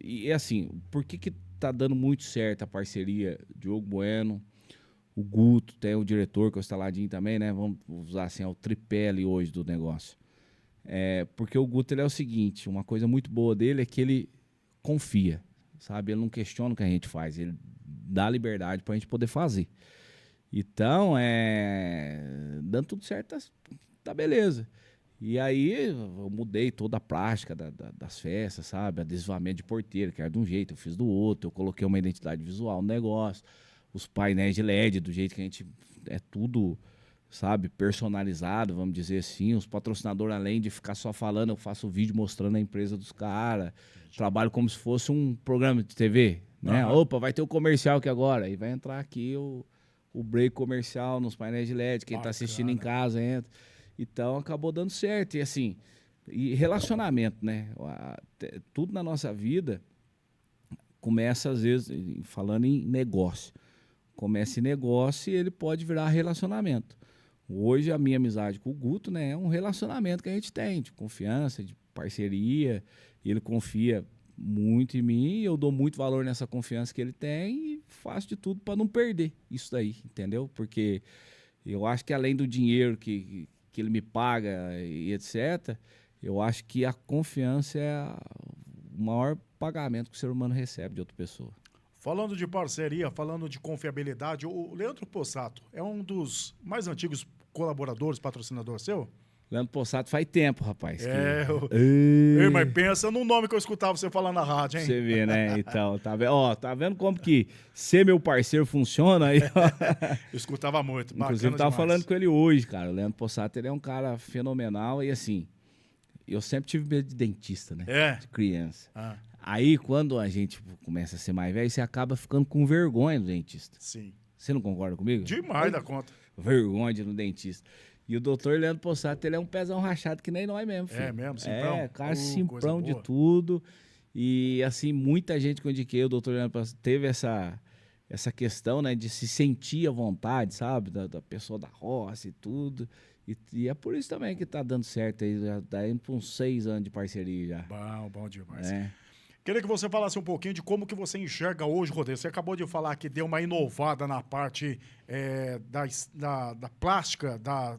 E assim, por que tá dando muito certo a parceria Diogo Bueno, o Guto, tem o diretor que é o Estaladinho também, né? Vamos usar assim, é o tripé ali hoje do negócio. Porque o Guto ele é o seguinte, uma coisa muito boa dele é que ele confia, sabe? Ele não questiona o que a gente faz, ele dá liberdade pra gente poder fazer. Então, dando tudo certo, tá beleza. E aí eu mudei toda a prática das festas, sabe? Adesivamento de porteira, que era de um jeito, eu fiz do outro, eu coloquei uma identidade visual no negócio, os painéis de LED, do jeito que a gente é tudo, sabe, personalizado, vamos dizer assim. Os patrocinadores, além de ficar só falando, eu faço vídeo mostrando a empresa dos caras, trabalho como se fosse um programa de TV, né? Uhum. Opa, vai ter o comercial aqui agora, e vai entrar aqui o break comercial nos painéis de LED, quem tá assistindo em casa entra. Então, acabou dando certo. E assim, e relacionamento, né? Tudo na nossa vida começa, às vezes, falando em negócio. Começa em negócio e ele pode virar relacionamento. Hoje, a minha amizade com o Guto, né, é um relacionamento que a gente tem, de confiança, de parceria. Ele confia muito em mim, eu dou muito valor nessa confiança que ele tem e faço de tudo para não perder isso daí, entendeu? Porque eu acho que além do dinheiro que ele me paga e etc., eu acho que a confiança é o maior pagamento que o ser humano recebe de outra pessoa. Falando de parceria, falando de confiabilidade, o Leandro Possato é um dos mais antigos colaboradores, patrocinador seu? Leandro Possato faz tempo, rapaz. Mas pensa no nome que eu escutava você falar na rádio, hein? Você vê, né? Então, tá vendo como que ser meu parceiro funciona? Aí, eu escutava muito, inclusive, tava falando com ele hoje, cara. O Leandro Possato, ele é um cara fenomenal e assim, eu sempre tive medo de dentista, né? De criança. Aí, quando a gente começa a ser mais velho, você acaba ficando com vergonha do dentista. Sim. Você não concorda comigo? Demais da conta. Vergonha de ir no dentista. E o doutor Leandro Possato, ele é um pezão rachado que nem nós mesmo, filho. É mesmo, simprão? Cara, simprão de tudo. E, assim, muita gente que eu indiquei, o doutor Leandro Possato teve essa questão, né, de se sentir à vontade, sabe? Da pessoa da roça e tudo. E é por isso também que tá dando certo aí, já tá indo para uns 6 anos de parceria já. Bom demais. Queria que você falasse um pouquinho de como que você enxerga hoje, Rodeio. Você acabou de falar que deu uma inovada na parte da plástica, da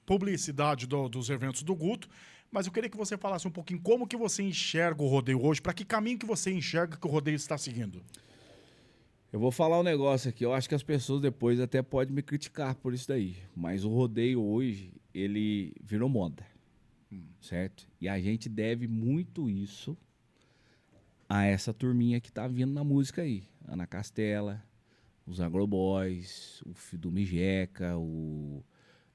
publicidade dos eventos do Guto, mas eu queria que você falasse um pouquinho como que você enxerga o rodeio hoje, para que caminho que você enxerga que o rodeio está seguindo. Eu vou falar um negócio aqui, eu acho que as pessoas depois até podem me criticar por isso daí, mas o rodeio hoje, ele virou moda, certo? E a gente deve muito isso a essa turminha que tá vindo na música aí. Ana Castela, os Agroboys, o Fidu Mijeca,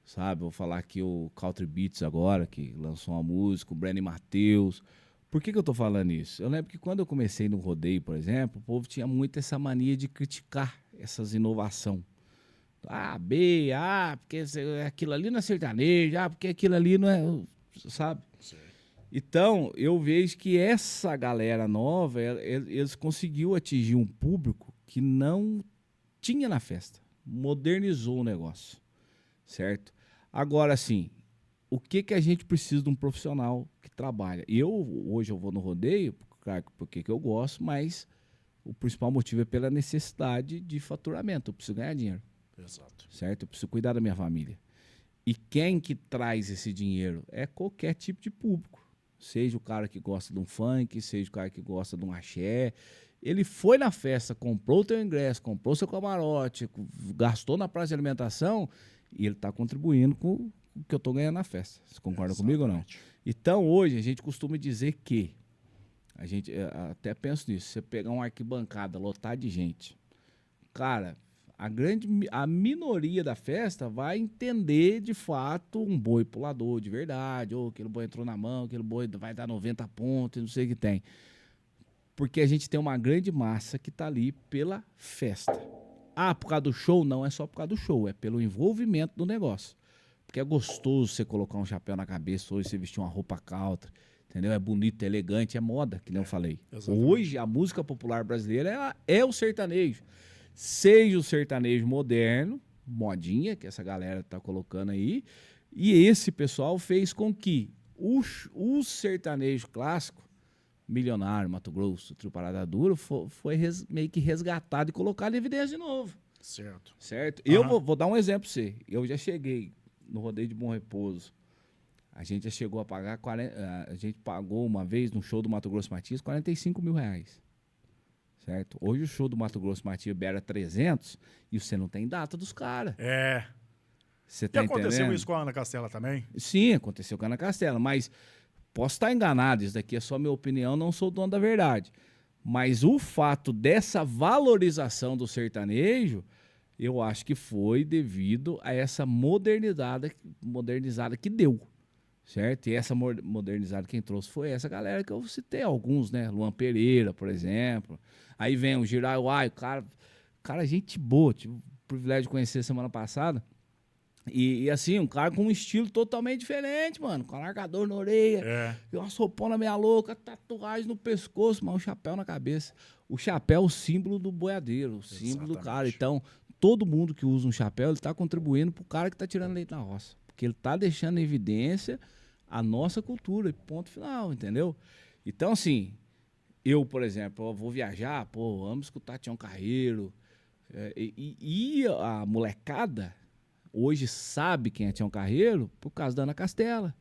sabe, vou falar aqui o Country Beats agora, que lançou uma música, o Breno Matheus. Por que eu tô falando isso? Eu lembro que quando eu comecei no rodeio, por exemplo, o povo tinha muito essa mania de criticar essas inovações. Porque aquilo ali não é sertanejo, porque aquilo ali não é, sabe? Sim. Então, eu vejo que essa galera nova, eles conseguiu atingir um público que não tinha na festa. Modernizou o negócio, certo? Agora, assim, o que que a gente precisa de um profissional que trabalha? Hoje eu vou no rodeio, claro, porque que eu gosto, mas o principal motivo é pela necessidade de faturamento. Eu preciso ganhar dinheiro, Exato. certo? Eu preciso cuidar da minha família. E quem que traz esse dinheiro? É qualquer tipo de público. Seja o cara que gosta de um funk, seja o cara que gosta de um axé. Ele foi na festa, comprou o teu ingresso, comprou seu camarote, gastou na praça de alimentação e ele está contribuindo com o que eu estou ganhando na festa. Você concorda comigo ou não? Então, hoje, a gente costuma dizer que, a gente até penso nisso, você pegar uma arquibancada lotada de gente, cara, a minoria da festa vai entender de fato um boi pulador de verdade, ou aquele boi entrou na mão, aquele boi vai dar 90 pontos, não sei o que tem. Porque a gente tem uma grande massa que tá ali pela festa. Ah, por causa do show? Não é só por causa do show, é pelo envolvimento do negócio. Porque é gostoso você colocar um chapéu na cabeça, hoje você vestir uma roupa country, entendeu? É bonito, é elegante, é moda, que nem eu falei. Exatamente. Hoje, a música popular brasileira é o sertanejo. Seja o sertanejo moderno, modinha, que essa galera tá colocando aí, e esse pessoal fez com que o sertanejo clássico, Milionário, Mato Grosso, Trio Parada Dura, foi meio que resgatado e colocado em evidência de novo. Certo. Certo? Eu vou dar um exemplo pra você. Eu já cheguei no rodeio de Bom Repouso. A gente já chegou a pagar, a gente pagou uma vez no show do Mato Grosso Matias 45 mil reais. Certo? Hoje o show do Mato Grosso Matias beira 300 e você não tem data dos caras. É. Você tá E aconteceu entendendo? isso com a Ana Castela também? Sim, aconteceu com a Ana Castela, mas posso estar enganado, isso daqui é só minha opinião, não sou dono da verdade. Mas o fato dessa valorização do sertanejo, eu acho que foi devido a essa modernizada que deu, certo? E essa modernizada quem trouxe foi essa galera que eu citei, alguns, né? Luan Pereira, por exemplo. Aí vem o Jiraiya, cara, gente boa, tive o privilégio de conhecer semana passada. E assim, um cara com um estilo totalmente diferente, mano. Com alargador na orelha, e uma sopona meia louca, tatuagem no pescoço, mas um chapéu na cabeça. O chapéu é o símbolo do boiadeiro, o símbolo do cara. Então, todo mundo que usa um chapéu, ele tá contribuindo pro cara que tá tirando leite na roça. Porque ele tá deixando em evidência a nossa cultura, ponto final, entendeu? Então, assim, eu, por exemplo, eu vou viajar, pô, amo escutar Tião Carreiro. E a molecada hoje sabe quem é Tião Carreiro por causa da Ana Castela,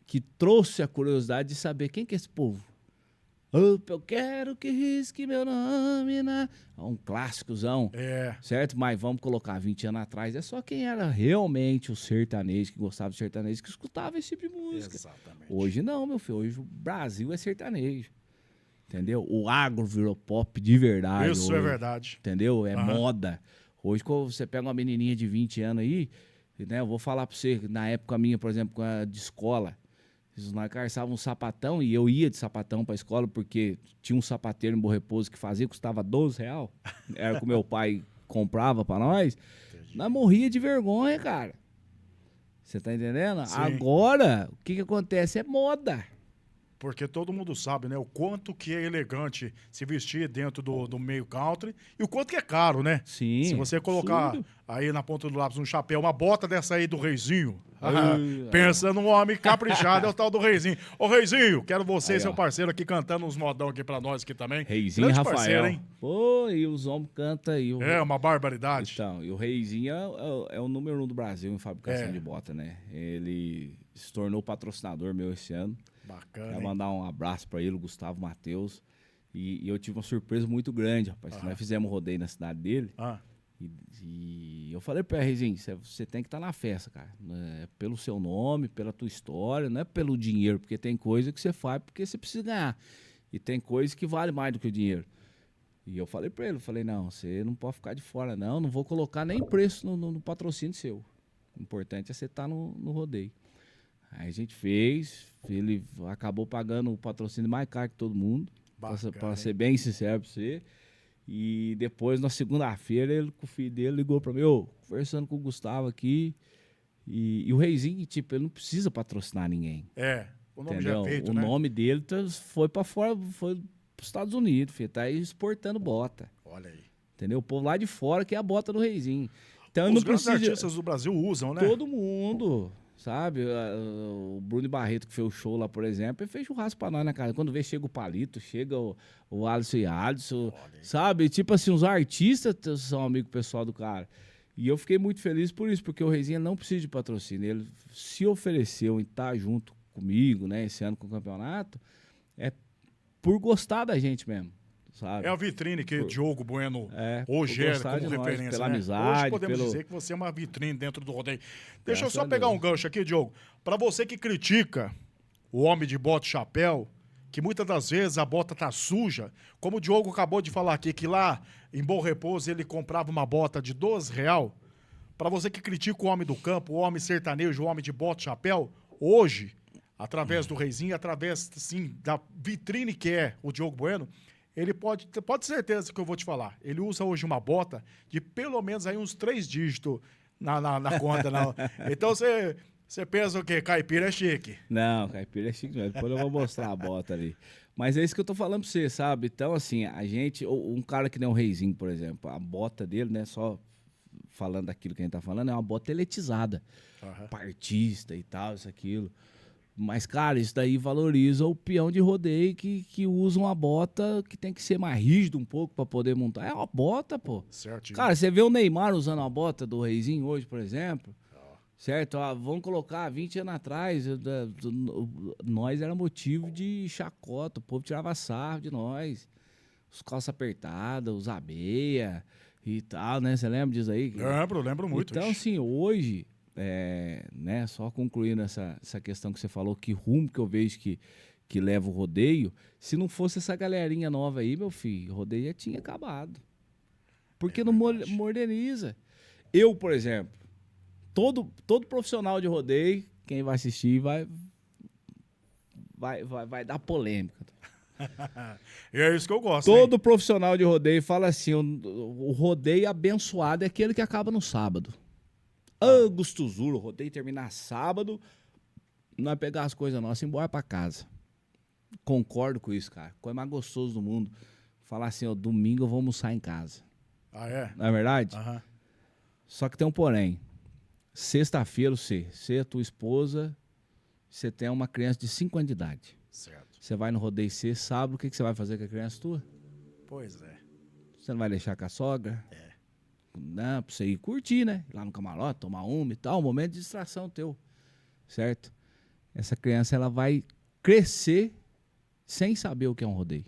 que trouxe a curiosidade de saber quem que é esse povo. Eu quero que risque meu nome na... Um clássicozão, certo? Mas vamos colocar 20 anos atrás, é só quem era realmente o sertanejo, que gostava de sertanejo, que escutava esse tipo de música. Exatamente. Hoje não, meu filho, hoje o Brasil é sertanejo, entendeu? O agro virou pop de verdade. Isso hoje, é verdade. entendeu? É moda. Hoje, quando você pega uma menininha de 20 anos aí, né, eu vou falar pra você, na época minha, por exemplo, de escola, nós calçávamos um sapatão e eu ia de sapatão pra escola porque tinha um sapateiro em Bom Repouso que fazia, custava R$12. Era o que meu pai comprava pra nós. Entendi. Nós morria de vergonha, cara. Você tá entendendo? Sim. Agora, o que acontece? É moda. Porque todo mundo sabe, né? O quanto que é elegante se vestir dentro do meio country e o quanto que é caro, né? Sim. Se você colocar aí na ponta do lápis um chapéu, uma bota dessa aí do Reizinho, pensa num homem caprichado, é o tal do Reizinho. Ô, Reizinho, quero você, aí, seu parceiro, aqui cantando uns modão aqui pra nós aqui também. Reizinho e Rafael. Parceiro, hein? Pô, e os homens cantam aí. Uma barbaridade. Então, e o Reizinho é o número 1 do Brasil em fabricação de bota, né? Ele se tornou patrocinador meu esse ano. Bacana. Quero mandar um abraço pra ele, o Gustavo Matheus. E eu tive uma surpresa muito grande, rapaz. Nós fizemos um rodeio na cidade dele. E eu falei pra ele, Reizinho, você tem que estar na festa, cara. É pelo seu nome, pela tua história, não é pelo dinheiro, porque tem coisa que você faz porque você precisa ganhar. E tem coisa que vale mais do que o dinheiro. E eu falei pra ele, não, você não pode ficar de fora, não vou colocar nem preço no patrocínio seu. O importante é você estar no rodeio. Aí a gente fez, ele acabou pagando o patrocínio mais caro que todo mundo, pra ser bem sincero pra você. E depois, na segunda-feira, ele com o filho dele ligou pra mim, conversando com o Gustavo aqui. E o Reizinho, tipo, ele não precisa patrocinar ninguém. O nome já entendeu? é feito, O né? nome dele foi pra fora, foi pros Estados Unidos, filho. Tá aí exportando bota. Olha aí. Entendeu? O povo lá de fora que é a bota do Reizinho. Então eu Os não grandes preciso. artistas do Brasil usam, né? Todo mundo, sabe? O Bruno Barreto que fez o show lá, por exemplo, ele fez churrasco pra nós, né, cara? Quando vê, chega o Palito, chega o Alisson e Alisson, sabe? Tipo assim, os artistas são amigo pessoal do cara. E eu fiquei muito feliz por isso, porque o Reizinho não precisa de patrocínio. Ele se ofereceu em estar junto comigo, né, esse ano com o campeonato, é por gostar da gente mesmo, sabe? É a vitrine que Diogo Bueno hoje por é gostar como de nós, referência, pela né? amizade, Hoje podemos pelo- dizer que você é uma vitrine dentro do rodeio. Deixa eu Graças só a pegar Deus. um gancho aqui, Diogo. Pra você que critica o homem de bota e chapéu, que muitas das vezes a bota tá suja, como o Diogo acabou de falar aqui, que lá em Bom Repouso ele comprava uma bota de R$ 12. Pra você que critica o homem do campo, o homem sertanejo, o homem de bota e chapéu, hoje, através do Reizinho, através, sim, da vitrine que é o Diogo Bueno, ele pode ter certeza que eu vou te falar. Ele usa hoje uma bota de pelo menos aí uns 3 dígitos na conta. Não. Então você pensa o quê? Caipira é chique. Não, caipira é chique, depois eu vou mostrar a bota ali. Mas é isso que eu tô falando pra você, sabe? Então, assim, a gente, um cara que nem o Reizinho, por exemplo, a bota dele, né, só falando daquilo que a gente tá falando, é uma bota eletizada. Aham. Partista e tal, isso, aquilo. Mas, cara, isso daí valoriza o peão de rodeio que usa uma bota que tem que ser mais rígido um pouco pra poder montar. É uma bota, pô. Certinho. Cara, você vê o Neymar usando uma bota do Reizinho hoje, por exemplo, certo? Vamos colocar 20 anos atrás, nós era motivo de chacota, o povo tirava sarro de nós. Os calças apertadas, os abeia e tal, né? Você lembra disso aí? Lembro muito. Então, ixi. assim, hoje, né, só concluindo essa questão que você falou, que rumo que eu vejo que leva o rodeio, se não fosse essa galerinha nova aí, meu filho, o rodeio já tinha acabado. Porque não verdade. moderniza. Eu, por exemplo, todo profissional de rodeio, quem vai assistir vai dar polêmica. E é isso que eu gosto. hein? Todo profissional de rodeio fala assim, o rodeio abençoado é aquele que acaba no sábado. Ah, gostosura, o rodeio terminar sábado, nós pegar as coisas nossas e ir embora pra casa. Concordo com isso, cara. Coisa mais gostoso do mundo. Falar assim, ó, domingo eu vou almoçar em casa. Ah, é? Não é verdade? Aham. Só que tem um porém. Sexta-feira, você e a tua esposa, você tem uma criança de 5 anos de idade. Certo. Você vai no rodeio sexta, sábado, o que você vai fazer com a criança tua? Pois é. Você não vai deixar com a sogra? Não, pra você ir curtir, né? Ir lá no camarote, tomar uma e tal, um momento de distração teu, certo? Essa criança, ela vai crescer sem saber o que é um rodeio.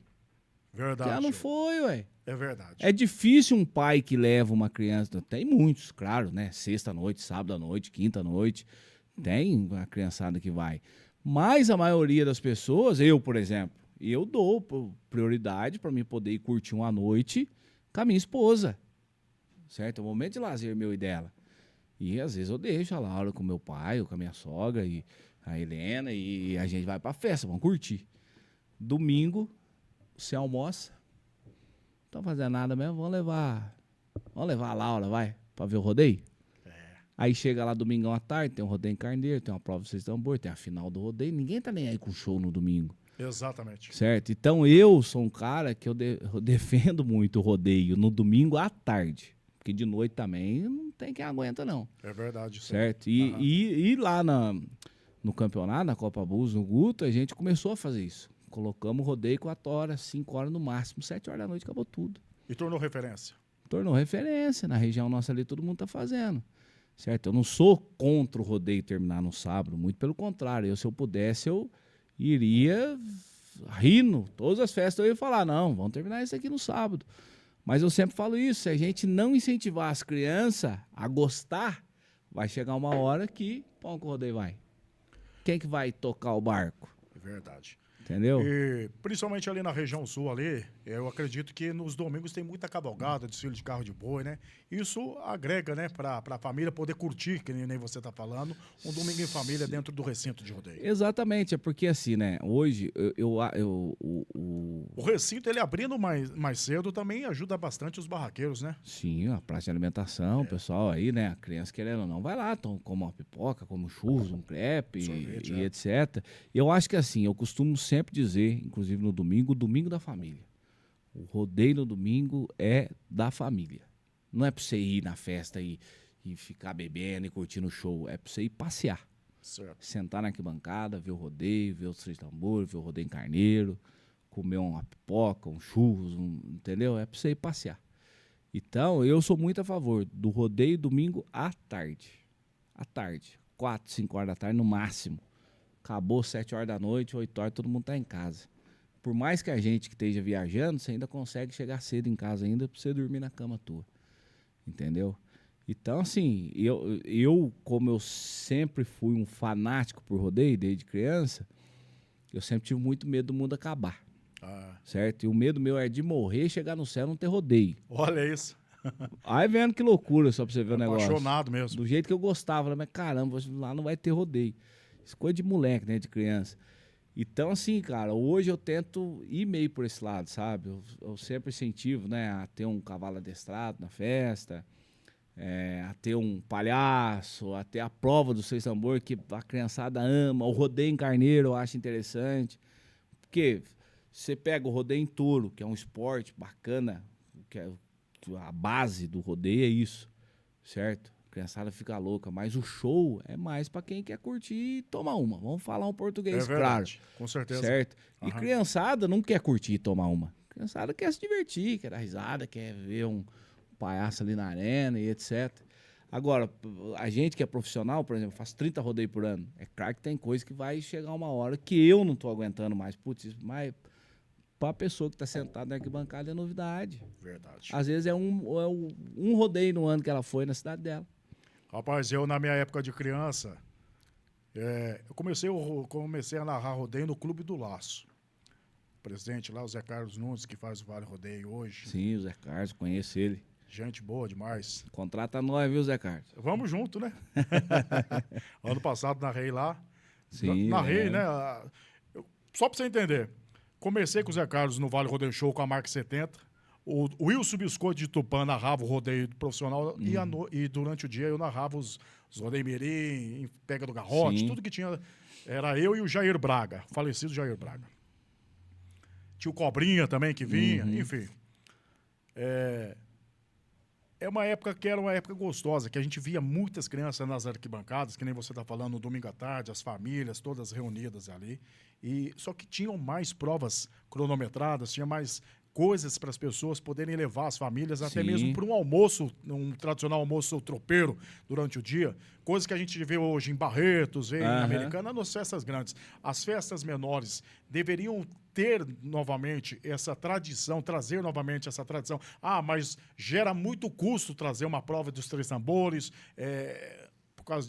Porque Verdade. ela não Diogo. foi, ué. É verdade. É difícil um pai que leva uma criança, tem muitos, claro, né? Sexta-noite, sábado-à-noite, quinta-noite, tem uma criançada que vai. Mas a maioria das pessoas, eu, por exemplo, eu dou prioridade para mim poder ir curtir uma noite com a minha esposa. Certo? É um momento de lazer meu e dela. E às vezes eu deixo a Laura com meu pai, ou com a minha sogra, e a Helena, e a gente vai pra festa, vamos curtir. Domingo, você almoça. Não estão fazendo nada mesmo, vamos levar a Laura, vai, pra ver o rodeio. Aí chega lá domingão à tarde, tem um rodeio em Carneiro, tem uma prova de seis tambor, tem a final do rodeio, ninguém tá nem aí com show no domingo. Exatamente. Certo? Então eu sou um cara que eu defendo muito o rodeio no domingo à tarde. Porque de noite também não tem quem aguenta, não. É verdade. sim. Certo? Aham. E lá no campeonato, na Copa Bus, no Guto, a gente começou a fazer isso. Colocamos o rodeio 4 horas, 5 horas no máximo, 7 horas da noite, acabou tudo. E tornou referência. Tornou referência. Na região nossa ali, todo mundo tá fazendo. Certo? Eu não sou contra o rodeio terminar no sábado, muito pelo contrário. Se eu pudesse, eu iria rindo. Todas as festas eu ia falar, não, vamos terminar isso aqui no sábado. Mas eu sempre falo isso, se a gente não incentivar as crianças a gostar, vai chegar uma hora que, pão que o rodeio vai. Quem que vai tocar o barco? É verdade. Entendeu? E principalmente ali na região sul ali, eu acredito que nos domingos tem muita cavalgada, desfile de carro de boi, né? Isso agrega, né, pra família poder curtir, que nem você tá falando, um domingo em família dentro do recinto de rodeio. Exatamente, é porque assim, né? Hoje, O recinto, ele abrindo mais cedo também ajuda bastante os barraqueiros, né? sim, a praça de alimentação, o pessoal aí, né? A criança querendo ou não, vai lá, come uma pipoca, come um churros, um crepe Sorvete, e é. etc. Eu acho que assim, eu costumo sempre dizer, inclusive no domingo, o domingo da família. O rodeio no domingo é da família. Não é pra você ir na festa e ficar bebendo e curtindo o show. É pra você ir passear. Certo. Sentar na arquibancada, ver o rodeio, ver os três tambores, ver o rodeio em carneiro, comer uma pipoca, um churros, entendeu? É pra você ir passear. Então, eu sou muito a favor do rodeio domingo à tarde. À tarde. 4, 5 horas da tarde no máximo. Acabou 7 horas da noite, 8 horas, todo mundo tá em casa. Por mais que a gente que esteja viajando, você ainda consegue chegar cedo em casa ainda pra você dormir na cama tua. Entendeu? Então, assim, como eu sempre fui um fanático por rodeio desde criança, eu sempre tive muito medo do mundo acabar. Ah, Certo? E o medo meu é de morrer, chegar no céu e não ter rodeio. olha isso. Aí vendo que loucura só pra você ver o negócio. Apaixonado mesmo. Do jeito que eu gostava, mas caramba, lá não vai ter rodeio. Isso é coisa de moleque, né? De criança. Então, assim, cara, hoje eu tento ir meio por esse lado, sabe? Eu sempre incentivo, né, a ter um cavalo adestrado na festa, a ter um palhaço, a ter a prova do seis tambor, que a criançada ama, o rodeio em carneiro eu acho interessante. Porque você pega o rodeio em touro, que é um esporte bacana, que a base do rodeio é isso, certo? A criançada fica louca, mas o show é mais pra quem quer curtir e tomar uma. Vamos falar um É português claro, verdade, com certeza. certo? E Aham. criançada não quer curtir e tomar uma. Criançada quer se divertir, quer dar risada, quer ver um palhaço ali na arena e etc. Agora, a gente que é profissional, por exemplo, faz 30 rodeios por ano. É claro que tem coisa que vai chegar uma hora que eu não tô aguentando mais. Putz, mas pra pessoa que tá sentada na arquibancada é novidade. Verdade. Às vezes é um rodeio no ano que ela foi na cidade dela. Rapaz, eu na minha época de criança, eu comecei a narrar rodeio no Clube do Laço. O presidente lá, o Zé Carlos Nunes, que faz o Vale Rodeio hoje. Sim, o Zé Carlos, conheço ele. Gente boa demais. Contrata nós, viu, Zé Carlos? Vamos junto, né? Ano passado narrei lá. Sim, Narrei, lembro. né? Só pra você entender. Comecei com o Zé Carlos no Vale Rodeio Show com a marca 70. O Wilson Biscoito de Tupã narrava o rodeio profissional e durante o dia eu narrava os rodeio mirim, pega do garrote, Sim. tudo que tinha. Era eu e o Jair Braga, falecido Jair Braga. Tinha o Cobrinha também que vinha, enfim. É uma época que era uma época gostosa, que a gente via muitas crianças nas arquibancadas, que nem você está falando, no domingo à tarde, as famílias todas reunidas ali. Só que tinham mais provas cronometradas, tinha mais coisas para as pessoas poderem levar as famílias, até Sim. mesmo para um almoço, um tradicional almoço tropeiro durante o dia. Coisa que a gente vê hoje em Barretos, vê em Aham. Americana, nas festas grandes. As festas menores deveriam ter novamente essa tradição, trazer novamente essa tradição. Ah, mas gera muito custo trazer uma prova dos três tambores, por causa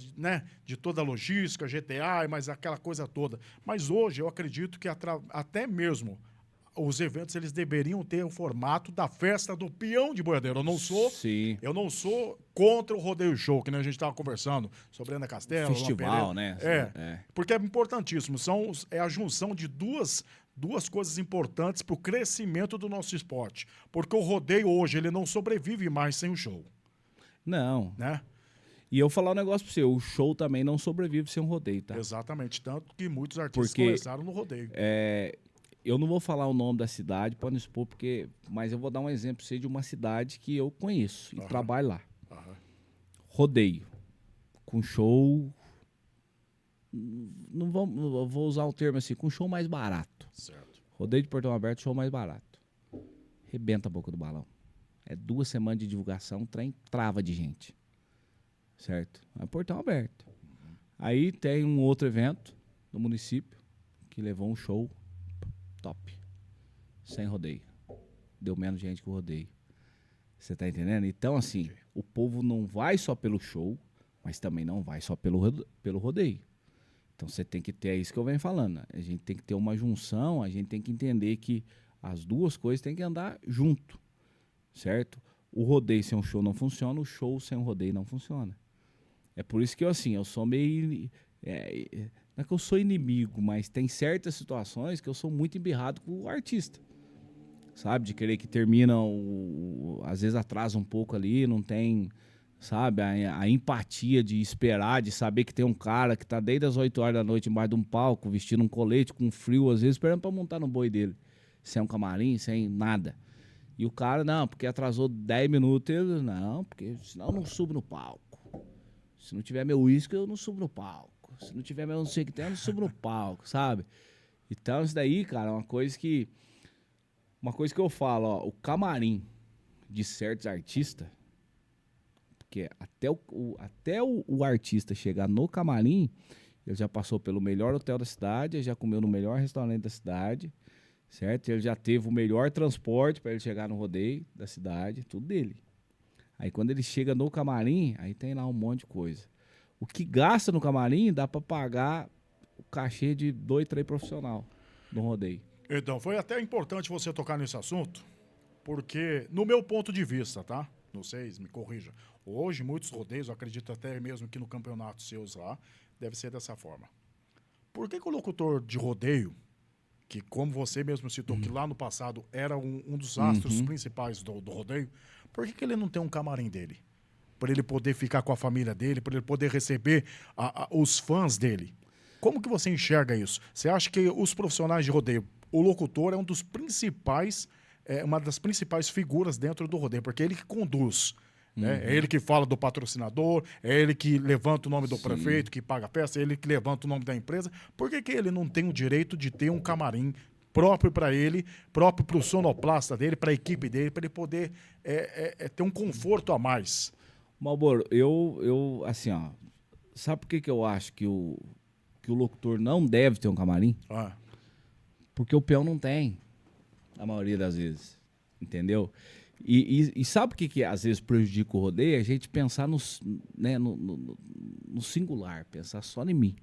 de toda a logística, GTA, mas aquela coisa toda. Mas hoje eu acredito que até mesmo os eventos eles deveriam ter o formato da festa do peão de boiadeiro. Sim. Eu não sou contra o rodeio show, que nem a gente estava conversando sobre Ana Castelo, Festival, Luan né? Pereira. Porque é importantíssimo. É a junção de duas coisas importantes para o crescimento do nosso esporte. Porque o rodeio hoje ele não sobrevive mais sem o show, Não. né? E eu falar um negócio pra você, o show também não sobrevive sem um rodeio, tá? Exatamente. Tanto que muitos artistas Porque começaram no rodeio. eu não vou falar o nome da cidade, pode não expor, mas eu vou dar um exemplo pra você de uma cidade que eu conheço e trabalho lá. Aham. Rodeio. Com show. Não vou usar um termo assim, com show mais barato. Certo. Rodeio de portão aberto, show mais barato. Rebenta a boca do balão. É 2 semanas de divulgação, um trem trava de gente. Certo? É portão aberto. Aí tem um outro evento no município que levou um show top. Sem rodeio. Deu menos gente que o rodeio. Você tá entendendo? Então, assim, o povo não vai só pelo show, mas também não vai só pelo rodeio. Então você tem que ter, é isso que eu venho falando. A gente tem que ter uma junção, a gente tem que entender que as duas coisas têm que andar junto, certo? O rodeio sem um show não funciona, o show sem um rodeio não funciona. É por isso que eu sou meio... não é que eu sou inimigo, mas tem certas situações que eu sou muito embirrado com o artista. Sabe? De querer que termina, às vezes atrasa um pouco ali, não tem, sabe? A empatia de esperar, de saber que tem um cara que tá desde as 8 horas da noite embaixo de um palco, vestindo um colete com frio, às vezes esperando pra montar no boi dele. Sem um camarim, sem nada. E o cara, não, porque atrasou 10 minutos, ele, não, porque senão eu não subo no palco. Se não tiver meu uísque, eu não subo no palco. Se não tiver meu não sei o que tem, eu não subo no palco, sabe? Então isso daí, cara, é uma coisa que eu falo, ó, o camarim de certos artistas, porque até o artista chegar no camarim, ele já passou pelo melhor hotel da cidade, ele já comeu no melhor restaurante da cidade, certo? Ele já teve o melhor transporte para ele chegar no rodeio da cidade, tudo dele. Aí quando ele chega no camarim, aí tem lá um monte de coisa. O que gasta no camarim dá para pagar o cachê de 2, 3 profissional no rodeio. Então, foi até importante você tocar nesse assunto, porque, no meu ponto de vista, tá? Não sei, me corrija. Hoje, muitos rodeios, eu acredito até mesmo que no campeonato seus lá, deve ser dessa forma. Por que o locutor de rodeio, que como você mesmo citou, que lá no passado era um dos astros principais do rodeio, por que ele não tem um camarim dele? Para ele poder ficar com a família dele, para ele poder receber os fãs dele. Como que você enxerga isso? Você acha que os profissionais de rodeio, o locutor é um dos principais, uma das principais figuras dentro do rodeio, porque é ele que conduz. Né? É ele que fala do patrocinador, é ele que levanta o nome do prefeito, que paga a festa, é ele que levanta o nome da empresa. Por que ele não tem o direito de ter um camarim próprio para ele, próprio para o sonoplasta dele, para a equipe dele, para ele poder ter um conforto a mais? Malboro, eu assim, ó, sabe por que eu acho que o locutor não deve ter um camarim? Porque o peão não tem, a maioria das vezes, entendeu? E sabe o que às vezes prejudica o rodeio? A gente pensar no singular, pensar só em mim.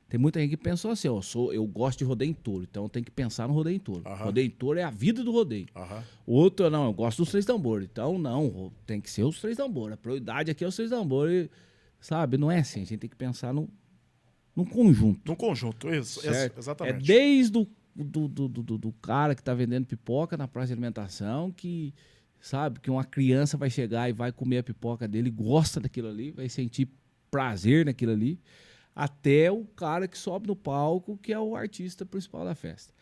Tem muita gente que pensou assim, ó, eu gosto de rodeio em touro, então eu tenho que pensar no rodeio em touro. Rodeio em touro é a vida do rodeio. O outro, não, eu gosto dos 3 tambores, então não, tem que ser os 3 tambores. A prioridade aqui é os 3 tambores, sabe? Não é assim, a gente tem que pensar num conjunto. No conjunto, isso, exatamente. É desde do cara que tá vendendo pipoca na praça de alimentação, que sabe que uma criança vai chegar e vai comer a pipoca dele, gosta daquilo ali, vai sentir prazer naquilo ali, até o cara que sobe no palco, que é o artista principal da festa.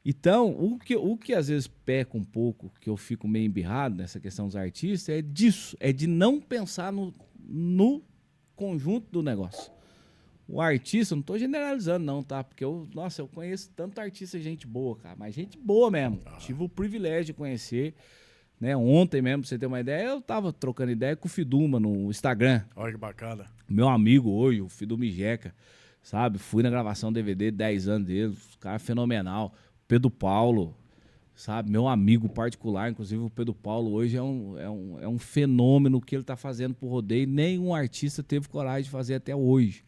Então, o que às vezes peca um pouco, que eu fico meio embirrado nessa questão dos artistas, é disso, é de não pensar no conjunto do negócio. O artista, não tô generalizando não, tá? Porque eu conheço tanto artista gente boa, cara, mas gente boa mesmo. Tive o privilégio de conhecer, né? Ontem mesmo, pra você ter uma ideia, eu tava trocando ideia com o Fiduma no Instagram. Olha que bacana. Meu amigo hoje, o Fiduma Jeca, sabe? Fui na gravação DVD, 10 anos dele, cara fenomenal. Pedro Paulo, sabe? Meu amigo particular, inclusive o Pedro Paulo hoje é um fenômeno que ele tá fazendo pro rodeio. Nenhum artista teve coragem de fazer até hoje.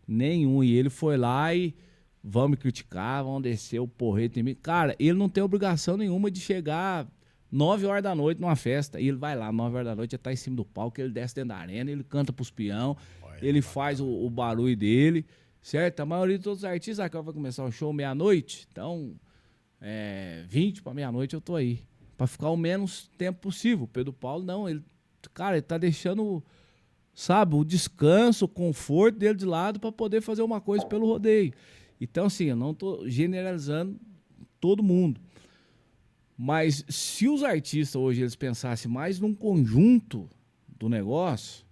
Nenhum. E ele foi lá e vão me criticar, vão descer o porrete em mim. Cara, ele não tem obrigação nenhuma de chegar 9 horas da noite numa festa. E ele vai lá, 9 horas da noite, já tá em cima do palco, ele desce dentro da arena, ele canta pros peão, ele faz o barulho dele, certo? A maioria de todos os artistas, agora vai começar o show meia-noite, então 20 para meia-noite eu tô aí. Pra ficar o menos tempo possível. O Pedro Paulo, não, ele tá deixando, sabe, o descanso, o conforto dele de lado para poder fazer uma coisa pelo rodeio. Então, assim, eu não tô generalizando todo mundo. Mas se os artistas hoje eles pensassem mais num conjunto do negócio,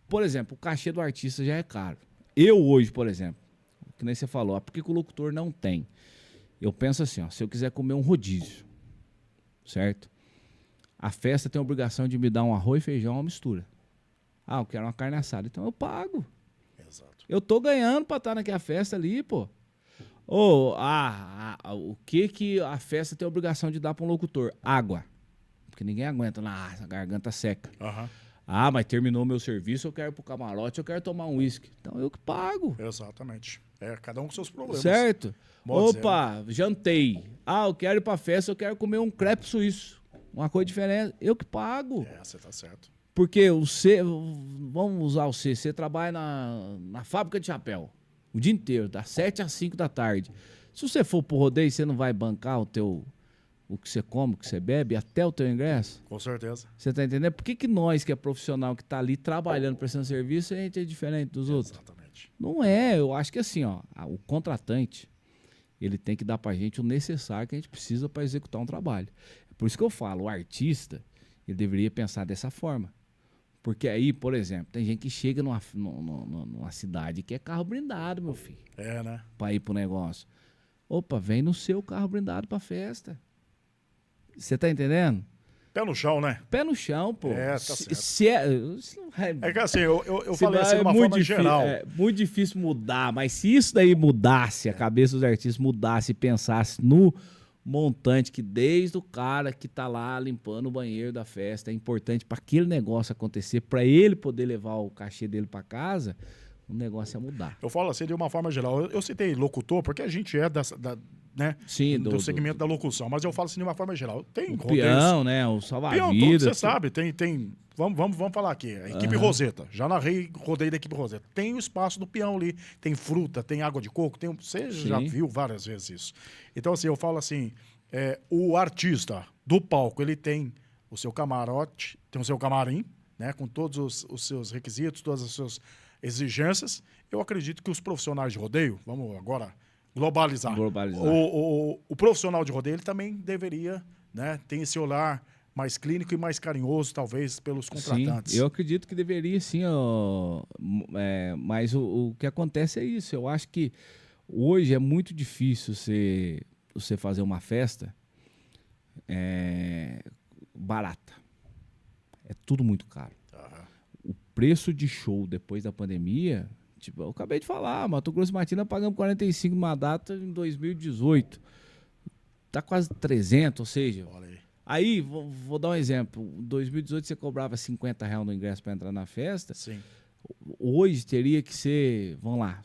por exemplo, o cachê do artista já é caro. Eu hoje, por exemplo, que nem você falou, por que o locutor não tem? Eu penso assim, ó, se eu quiser comer um rodízio, certo? A festa tem a obrigação de me dar um arroz, feijão, uma mistura. Eu quero uma carne assada, então eu pago. Exato. Eu tô ganhando pra estar naquela festa ali, pô. O que a festa tem a obrigação de dar para um locutor? Água. Porque ninguém aguenta na garganta seca. Ah, mas terminou meu serviço, eu quero ir pro camarote, eu quero tomar um uísque. Então eu que pago. Exatamente. Cada um com seus problemas. Certo? Modo zero. Opa, jantei. Ah, eu quero ir pra festa, eu quero comer um crepe suíço. Uma coisa diferente. Eu que pago. Você tá certo. Porque vamos usar você trabalha na fábrica de chapéu o dia inteiro, das 7 às 5 da tarde. Se você for pro rodeio, você não vai bancar o que você come, o que você bebe, até o teu ingresso? Com certeza. Você tá entendendo? Por que nós, que é profissional, que tá ali trabalhando, prestando serviço, a gente é diferente dos outros? Exatamente. Não é, eu acho que assim, ó, o contratante, ele tem que dar pra gente o necessário que a gente precisa para executar um trabalho. É por isso que eu falo, o artista, ele deveria pensar dessa forma. Porque aí, por exemplo, tem gente que chega numa cidade que é carro blindado, meu filho. Né? Pra ir pro negócio. Opa, vem no seu carro blindado pra festa. Você tá entendendo? Pé no chão, né? Pé no chão, pô. Tá certo. É que assim, eu falei assim de uma forma geral. É muito difícil mudar, mas se isso daí mudasse, a cabeça dos artistas mudasse e pensasse no montante que desde o cara que tá lá limpando o banheiro da festa é importante para aquele negócio acontecer, para ele poder levar o cachê dele para casa, o negócio é mudar. Eu falo assim de uma forma geral. Eu citei locutor porque a gente é né? Sim, do segmento da locução, mas eu falo assim de uma forma geral. Tem o peão, né? O salva-vidas. Você sabe, tem vamos falar aqui. A equipe Roseta. Já narrei, rodei da equipe Roseta. Tem o espaço do peão ali. Tem fruta, tem água de coco. Você já viu várias vezes isso. Então, assim, eu falo assim, o artista do palco, ele tem o seu camarote, tem o seu camarim, né? Com todos os seus requisitos, todas as suas exigências. Eu acredito que os profissionais de rodeio, vamos agora globalizar. O profissional de rodeio, ele também deveria, né, ter esse olhar mais clínico e mais carinhoso, talvez, pelos contratantes. Sim, eu acredito que deveria, sim. Mas o que acontece é isso. Eu acho que hoje é muito difícil você fazer uma festa barata. É tudo muito caro. O preço de show depois da pandemia... Tipo, eu acabei de falar, Mato Grosso e Matina pagamos 45 numa data em 2018. Tá quase 300, ou seja... Aí, vou dar um exemplo. Em 2018 você cobrava R$50 no ingresso para entrar na festa. Sim. Hoje teria que ser, vamos lá,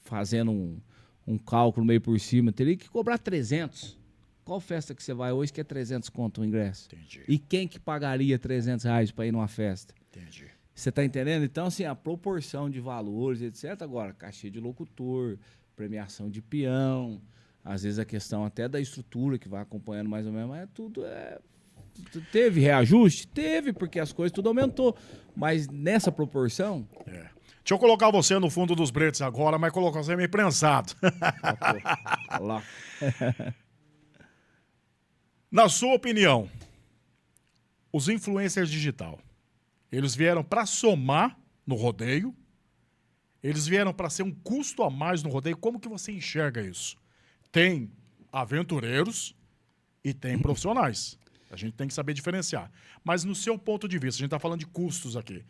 fazendo um cálculo meio por cima, teria que cobrar 300. Qual festa que você vai hoje que é 300 conto o ingresso? Entendi. E quem que pagaria R$300 para ir numa festa? Entendi. Você tá entendendo? Então, assim, a proporção de valores, etc. Agora, cachê de locutor, premiação de peão, às vezes a questão até da estrutura que vai acompanhando mais ou menos, mas tudo Teve reajuste? Teve, porque as coisas tudo aumentou. Mas nessa proporção... Deixa eu colocar você no fundo dos bretes agora, mas colocar você meio prensado. Lá. Na sua opinião, os influencers digital, eles vieram para somar no rodeio? Eles vieram para ser um custo a mais no rodeio? Como que você enxerga isso? Tem aventureiros e tem profissionais. A gente tem que saber diferenciar. Mas no seu ponto de vista, a gente está falando de custos aqui.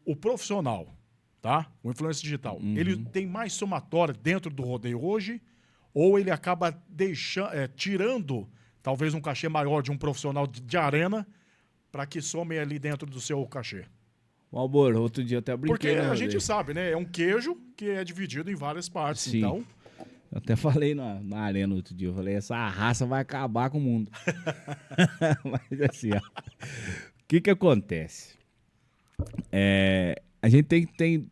O profissional, tá? O influencer digital, ele tem mais somatória dentro do rodeio hoje? Ou ele acaba tirando talvez um cachê maior de um profissional de arena para que some ali dentro do seu cachê? Malboro, outro dia eu até brinquei. Porque a gente sabe, né? É um queijo que é dividido em várias partes. Sim. Então, eu até falei na arena outro dia, eu falei, essa raça vai acabar com o mundo. Mas assim, ó, o que acontece? A gente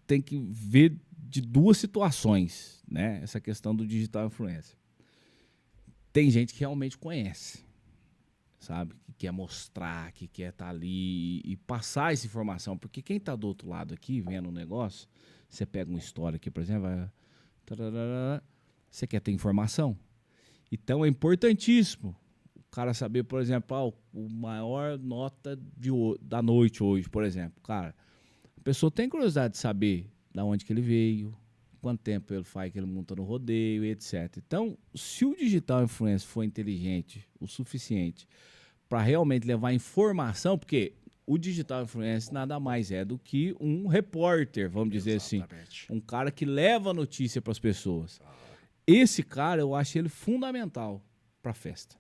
tem que ver de duas situações, né? Essa questão do digital influencer. Tem gente que realmente conhece, sabe? Que quer mostrar, que quer estar ali e passar essa informação. Porque quem está do outro lado aqui, vendo o negócio, você pega uma história aqui, por exemplo, você quer ter informação. Então é importantíssimo o cara saber, por exemplo, o maior nota da noite hoje, por exemplo. Cara, a pessoa tem curiosidade de saber de onde que ele veio, quanto tempo ele faz que ele monta no rodeio, etc. Então, se o digital influencer for inteligente o suficiente para realmente levar informação, porque o digital influencer nada mais é do que um repórter, vamos dizer assim. Um cara que leva a notícia para as pessoas. Esse cara, eu acho ele fundamental para a festa,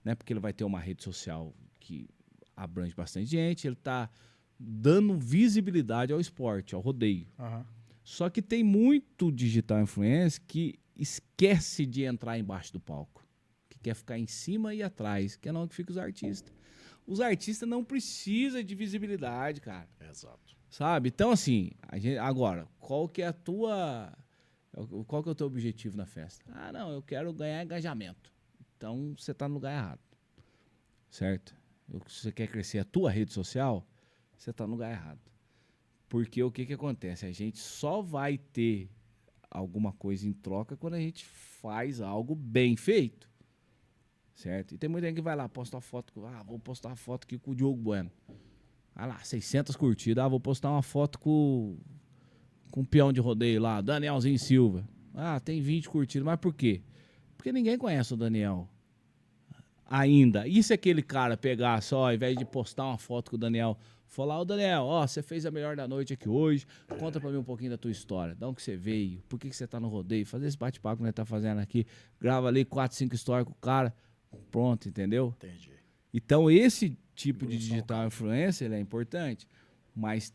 né? Porque ele vai ter uma rede social que abrange bastante gente, ele está dando visibilidade ao esporte, ao rodeio. Aham. Só que tem muito digital influencer que esquece de entrar embaixo do palco. Que quer ficar em cima e atrás, que é não que fica os artistas. Os artistas não precisam de visibilidade, cara. Exato. Sabe? Então, assim, agora, qual que é o teu objetivo na festa? Ah, não, eu quero ganhar engajamento. Então, você tá no lugar errado. Certo? Se você quer crescer a tua rede social, você tá no lugar errado. Porque o que acontece? A gente só vai ter alguma coisa em troca quando a gente faz algo bem feito. Certo? E tem muita gente que vai lá, posta uma foto, vou postar uma foto aqui com o Diogo Bueno. Vai lá, 600 curtidas, vou postar uma foto com o peão de rodeio lá, Danielzinho Silva. Tem 20 curtidas, mas por quê? Porque ninguém conhece o Daniel ainda. E se aquele cara pegar só, ao invés de postar uma foto com o Daniel, falar, ô Daniel, você fez a melhor da noite aqui hoje, conta pra mim um pouquinho da tua história, de onde que você veio, por que você tá no rodeio, fazer esse bate-papo que nós tá fazendo aqui, grava ali 4, 5 histórias com o cara, pronto, entendeu? Entendi. Então esse tipo de digital influencer ele é importante, mas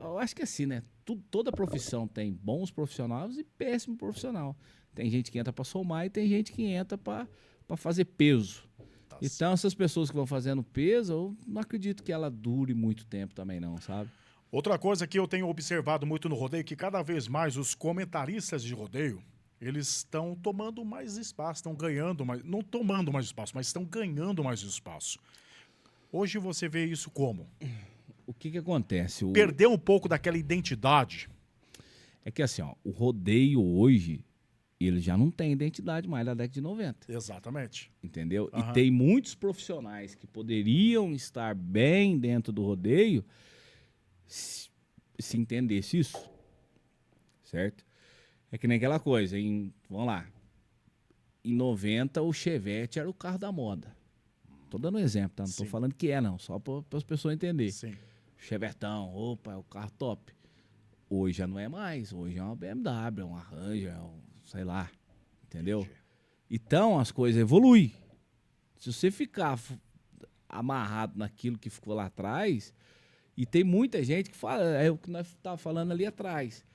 eu acho que é assim, né? Toda profissão tem bons profissionais e péssimo profissional. Tem gente que entra pra somar e tem gente que entra pra fazer peso. Tá Então, essas pessoas que vão fazendo peso, eu não acredito que ela dure muito tempo também, não, sabe? Outra coisa que eu tenho observado muito no rodeio é que cada vez mais os comentaristas de rodeio, eles estão tomando mais espaço, estão ganhando mais, não tomando mais espaço, mas estão ganhando mais espaço. Hoje você vê isso como? O que acontece? Perdeu um pouco daquela identidade. É que assim, ó, o rodeio hoje, ele já não tem identidade mais da década de 90. Exatamente. Entendeu? Aham. E tem muitos profissionais que poderiam estar bem dentro do rodeio se entendesse isso. Certo? É que nem aquela coisa, vamos lá, em 90 o Chevette era o carro da moda. Tô dando um exemplo, tá? Não tô Sim. falando que não, só para as pessoas entenderem. Sim. Chevetão, opa, é o carro top. Hoje já não é mais, hoje é uma BMW, é um Ranger, sei lá, entendeu? Entendi. Então as coisas evoluem. Se você ficar amarrado naquilo que ficou lá atrás, e tem muita gente que fala, é o que nós estávamos falando ali atrás.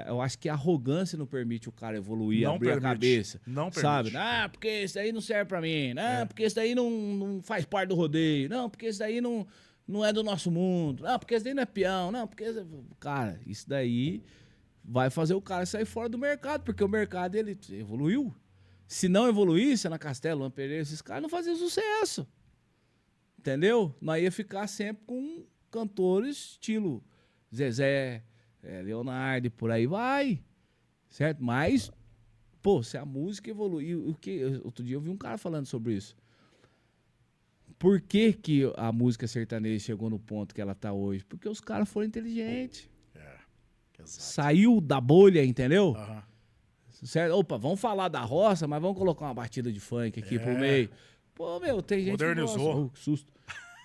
Eu acho que a arrogância não permite o cara evoluir, Não abrir permite. a cabeça. Não sabe? permite. Porque isso aí não serve pra mim. Porque isso aí não faz parte do rodeio. Não, porque isso aí não é do nosso mundo. Não, porque isso daí não é peão. Não, porque... Cara, isso daí vai fazer o cara sair fora do mercado, porque o mercado, ele evoluiu. Se não evoluísse, na Castelo, Luan Pereira, esses caras não faziam sucesso. Entendeu? Nós ia ficar sempre com cantores estilo Zezé, Leonardo, e por aí vai, certo? Mas, pô, se a música evoluiu, outro dia eu vi um cara falando sobre isso. Por que a música sertaneja chegou no ponto que ela tá hoje? Porque os caras foram inteligentes. Exato. Saiu da bolha, entendeu? Aham. Certo? Opa, vamos falar da roça, mas vamos colocar uma batida de funk aqui pro meio. Pô, tem gente Modernizou. que gosta. Que susto.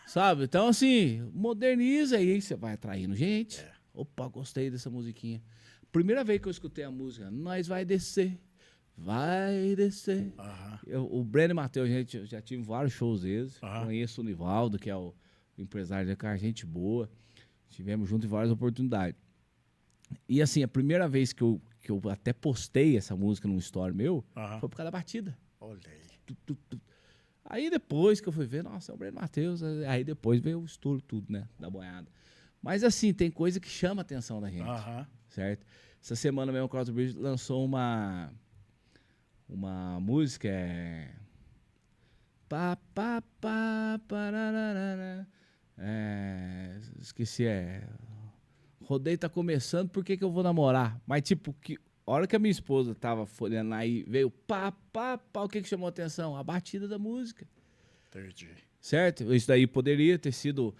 Sabe? Então, assim, moderniza aí, você vai atraindo gente. Opa, gostei dessa musiquinha. Primeira vez que eu escutei a música, nós vai descer, vai descer. Aham. O Breno e Matheus, gente, eu já tive vários shows deles. Aham. Conheço o Nivaldo, que é o empresário da cara, gente boa. Tivemos junto em várias oportunidades. E assim, a primeira vez que eu até postei essa música num story meu, Aham. foi por causa da batida. Olha aí. Aí depois que eu fui ver, nossa, é o Breno Matheus. Aí depois veio o estouro tudo, né, da boiada. Mas assim, tem coisa que chama a atenção da gente, Aham. certo? Essa semana mesmo o Crossbridge lançou uma música, esqueci, rodeio tá começando, por que eu vou namorar? Mas tipo, a hora que a minha esposa tava folhando aí, veio o que chamou a atenção? A batida da música. Entendi. Certo? Isso daí poderia ter sido...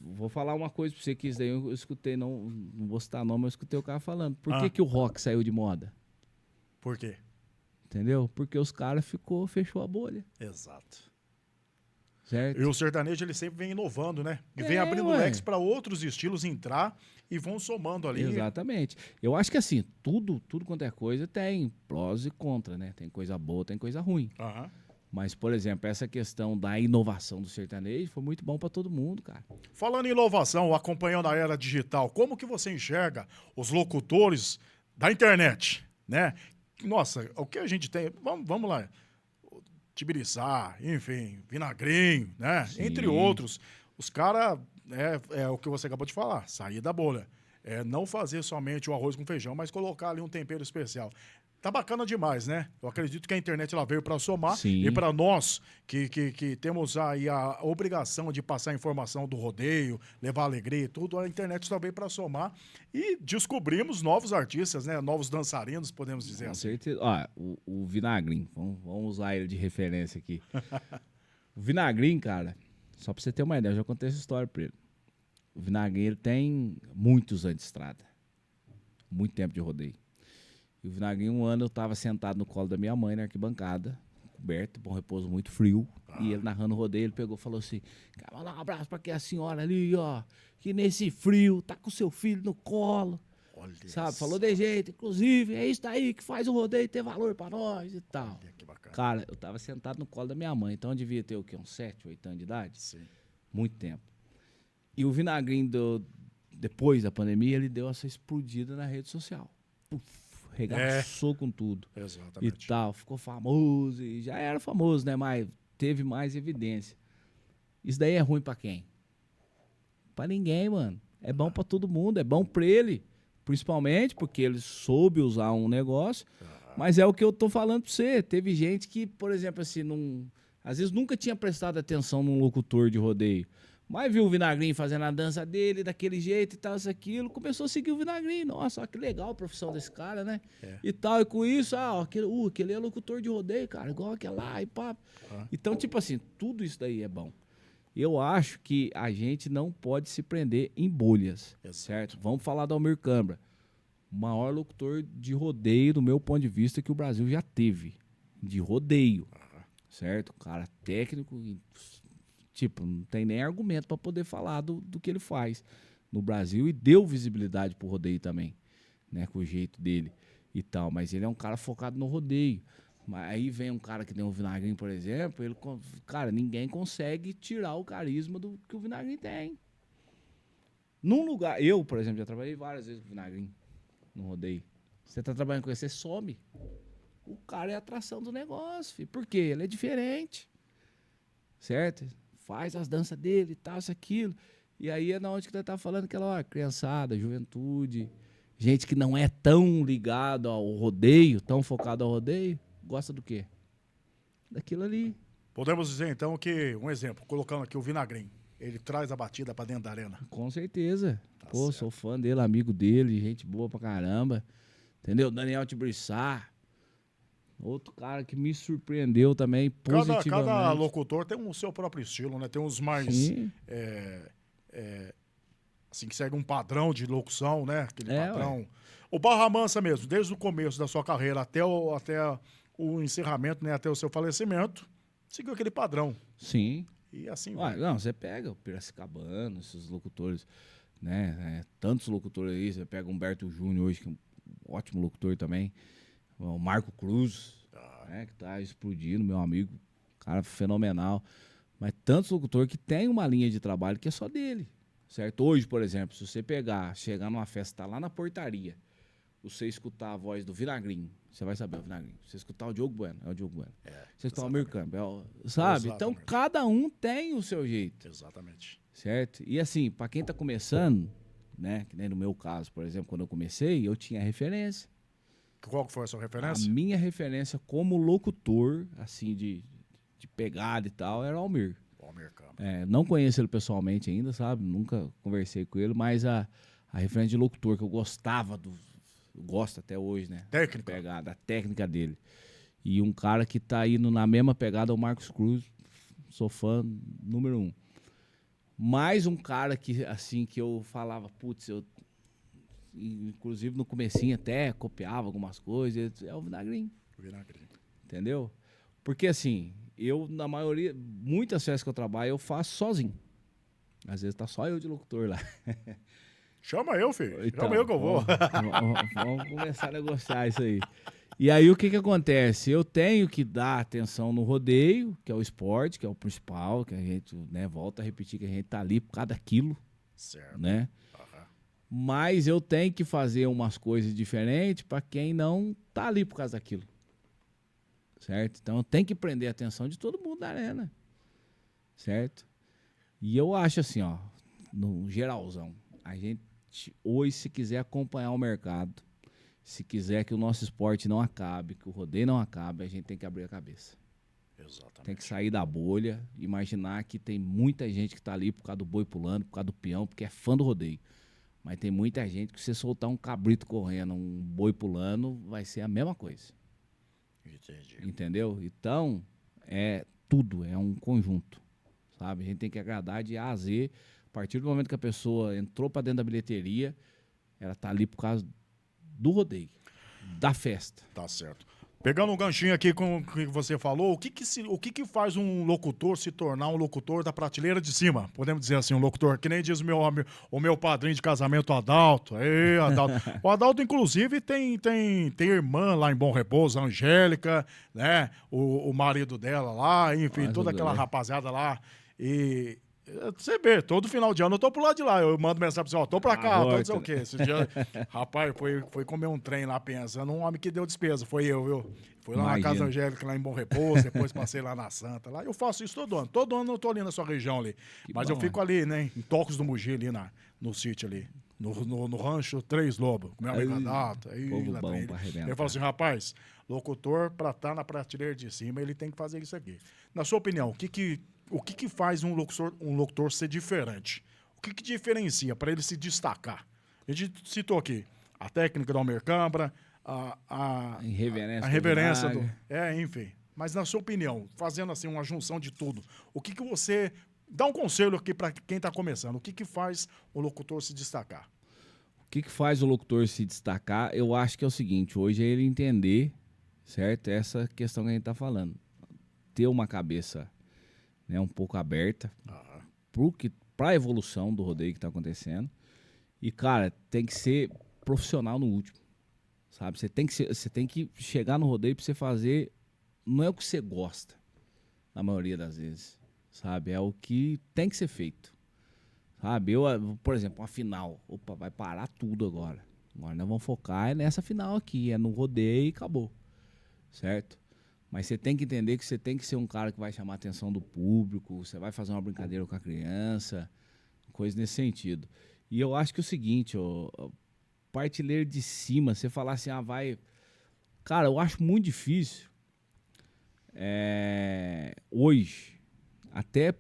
Vou falar uma coisa pra você que isso daí eu escutei, não vou citar nome, mas eu escutei o cara falando. Por que o rock saiu de moda? Por quê? Entendeu? Porque os caras fechou a bolha. Exato. Certo? E o sertanejo, ele sempre vem inovando, né? E vem abrindo leques para outros estilos entrar e vão somando ali. Exatamente. Eu acho que assim, tudo quanto é coisa tem prós e contra, né? Tem coisa boa, tem coisa ruim. Aham. Mas, por exemplo, essa questão da inovação do sertanejo foi muito bom para todo mundo, cara. Falando em inovação, acompanhando a era digital, como que você enxerga os locutores da internet, né? Nossa, o que a gente tem... Vamos lá. Tibiriçá, enfim, Vinagrinho, né? Sim. Entre outros. Os caras, é o que você acabou de falar, sair da bolha. Não fazer somente o arroz com feijão, mas colocar ali um tempero especial. Tá bacana demais, né? Eu acredito que a internet ela veio para somar. Sim. E para nós que temos aí a obrigação de passar informação do rodeio, levar alegria e tudo, a internet só veio para somar. E descobrimos novos artistas, né? Novos dançarinos, podemos dizer Com assim. certeza. Ó, o Vinagrinho, vamos usar ele de referência aqui. O Vinagrinho, cara, só pra você ter uma ideia, eu já contei essa história pra ele. O Vinagrinho, ele tem muitos anos de estrada. Muito tempo de rodeio. E o Vinagrinho, um ano eu tava sentado no colo da minha mãe na arquibancada, coberto, bom repouso, muito frio. E ele narrando o rodeio, ele pegou e falou assim: cara, mandar um abraço pra aquela senhora ali, ó, que nesse frio tá com seu filho no colo. Olha, Sabe, falou de jeito, inclusive, é isso aí que faz o rodeio ter valor pra nós e tal. olha que bacana. Cara, eu tava sentado no colo da minha mãe, então eu devia ter o quê? Uns 7, 8 anos de idade? Sim. Muito tempo. E o Vinagrinho, depois da pandemia, ele deu essa explodida na rede social. Puf, regaçou com tudo. E Exatamente. tal, ficou famoso, e já era famoso, né? Mas teve mais evidência. Isso daí é ruim pra quem? Pra ninguém, mano. É bom pra todo mundo, é bom pra ele. Principalmente porque ele soube usar um negócio. Mas é o que eu tô falando pra você. Teve gente que, por exemplo, assim, às vezes nunca tinha prestado atenção num locutor de rodeio. Mas viu o Vinagrinho fazendo a dança dele, daquele jeito e tal, isso, aquilo. Começou a seguir o Vinagrinho. Nossa, ó, que legal a profissão desse cara, né? E tal, e com isso, ó, aquele é locutor de rodeio, cara, igual aquele lá, e pá. Então, tipo assim, tudo isso daí é bom. Eu acho que a gente não pode se prender em bolhas, certo? Vamos falar do Almir Câmara. O maior locutor de rodeio, do meu ponto de vista, que o Brasil já teve. De rodeio, certo? Cara técnico, tipo, não tem nem argumento para poder falar do que ele faz no Brasil. E deu visibilidade pro rodeio também, né? Com o jeito dele e tal. Mas ele é um cara focado no rodeio. Mas aí vem um cara que tem o Vinagrinho, por exemplo, cara, ninguém consegue tirar o carisma do que o Vinagrinho tem. Num lugar, eu, por exemplo, já trabalhei várias vezes com o Vinagrinho no rodeio. Você tá trabalhando com ele, você some. O cara é a atração do negócio, filho. Por quê? Ele é diferente. Certo? Faz as danças dele e tal, isso, aquilo. E aí é na onde que ele tá falando aquela hora, criançada, juventude, gente que não é tão ligado ao rodeio, tão focado ao rodeio. Gosta do quê? Daquilo ali. Podemos dizer, então, que, um exemplo, colocando aqui o Vinagrinho, ele traz a batida pra dentro da arena. Com certeza. Tá Pô, certo. sou fã dele, amigo dele, gente boa pra caramba. Entendeu? Daniel Tibriçá. Outro cara que me surpreendeu também positivamente. Cada locutor tem o seu próprio estilo, né? Tem uns mais... Sim. assim, que segue um padrão de locução, né? Aquele É, padrão. O Barra Mansa mesmo, desde o começo da sua carreira até o encerramento, né? Até o seu falecimento, seguiu aquele padrão. Sim. E assim Ué, vai. não, você pega o Piracicabano, esses locutores, né? Tantos locutores aí, você pega o Humberto Júnior hoje, que é um ótimo locutor também. O Marco Cruz, né, que tá explodindo, meu amigo, cara fenomenal. Mas tantos locutores que tem uma linha de trabalho que é só dele, certo? Hoje, por exemplo, se você chegar numa festa, tá lá na portaria, você escutar a voz do Vinagrinho, você vai saber o Vinagrinho. Você escutar o Diogo Bueno, é o Diogo Bueno. Você escutar o Almir Câmara, sabe? Então, Exatamente. cada um tem o seu jeito, Exatamente. certo? E assim, pra quem tá começando, né, que nem no meu caso, por exemplo, quando eu comecei, eu tinha referência. Qual que foi a sua A referência? minha referência como locutor, assim, de pegada e tal, era o Almir. O Almir Câmara. Não conheço ele pessoalmente ainda, sabe? Nunca conversei com ele, mas a referência de locutor que eu gostava eu gosto até hoje, né? Técnica. Pegada, a técnica dele. E um cara que tá indo na mesma pegada é o Marcos Cruz, sou fã número 1. Mais um cara que, assim, que eu falava, putz, inclusive no comecinho até copiava algumas coisas, é o Vinagrinho, O Vinagrinho. entendeu? Porque assim, eu na maioria, muitas festas que eu trabalho, eu faço sozinho. Às vezes tá só eu de locutor lá. Chama eu, filho. Então, Chama eu que eu vou. Vamos começar a negociar isso aí. E aí o que que acontece? Eu tenho que dar atenção no rodeio, que é o esporte, que é o principal, que a gente, né, volta a repetir que a gente tá ali por cada quilo, Certo. né? Aham. Mas eu tenho que fazer umas coisas diferentes para quem não tá ali por causa daquilo. Certo? Então eu tenho que prender a atenção de todo mundo da arena. Certo? E eu acho assim, ó, no geralzão, a gente hoje, se quiser acompanhar o mercado, se quiser que o nosso esporte não acabe, que o rodeio não acabe, a gente tem que abrir a cabeça. Exatamente. Tem que sair da bolha, imaginar que tem muita gente que tá ali por causa do boi pulando, por causa do peão, porque é fã do rodeio. Mas tem muita gente que, se você soltar um cabrito correndo, um boi pulando, vai ser a mesma coisa. Entendi. Entendeu? Então, é tudo, é um conjunto. Sabe? A gente tem que agradar de A a Z. A partir do momento que a pessoa entrou para dentro da bilheteria, ela tá ali por causa do rodeio, da festa. Tá certo. Pegando um ganchinho aqui com o que você falou, o que que faz um locutor se tornar um locutor da prateleira de cima? Podemos dizer assim, um locutor, que nem diz o meu padrinho de casamento, Adalto. Ei, Adalto. O Adalto, inclusive, tem irmã lá em Bom Repouso, a Angélica, né? O marido dela lá, enfim, toda aquela rapaziada lá. E você vê, todo final de ano eu tô pro lado de lá. Eu mando mensagem pra você, ó, tô pra cá, tô não sei o quê. Esse dia, rapaz, foi comer um trem lá pensando, um homem que deu despesa, foi eu, viu? Fui lá na Casa Angélica, lá em Bom Repouso, depois passei lá na Santa. Lá. Eu faço isso todo ano. Todo ano eu tô ali na sua região ali. Mas eu fico ali, né, em Tocos do Mugi, ali no sítio ali. No rancho Três Lobos, com meu amigo Adalto. Aí, Povo bom pra arrebentar. Ele falou assim, rapaz, locutor, pra estar na prateleira de cima, ele tem que fazer isso aqui. Na sua opinião, o que faz um locutor ser diferente? O que diferencia para ele se destacar? A gente citou aqui a técnica do Almir Câmara, a reverência do... enfim. Mas na sua opinião, fazendo assim uma junção de tudo, o que você... Dá um conselho aqui para quem está começando. O que faz o locutor se destacar? O que faz o locutor se destacar? Eu acho que é o seguinte, hoje é ele entender, certo? Essa questão que a gente está falando. Ter uma cabeça, né, um pouco aberta para a evolução do rodeio que está acontecendo. E, cara, tem que ser profissional no último, sabe? Você tem que chegar no rodeio para você fazer, não é o que você gosta, na maioria das vezes, sabe? É o que tem que ser feito, sabe? Por exemplo, uma final, opa, vai parar tudo agora. Agora nós vamos focar nessa final aqui, é no rodeio e acabou, certo? Mas você tem que entender que você tem que ser um cara que vai chamar a atenção do público, você vai fazer uma brincadeira com a criança, coisa nesse sentido. E eu acho que é o seguinte, partilheiro de cima, você falar assim, vai... Cara, eu acho muito difícil, hoje, até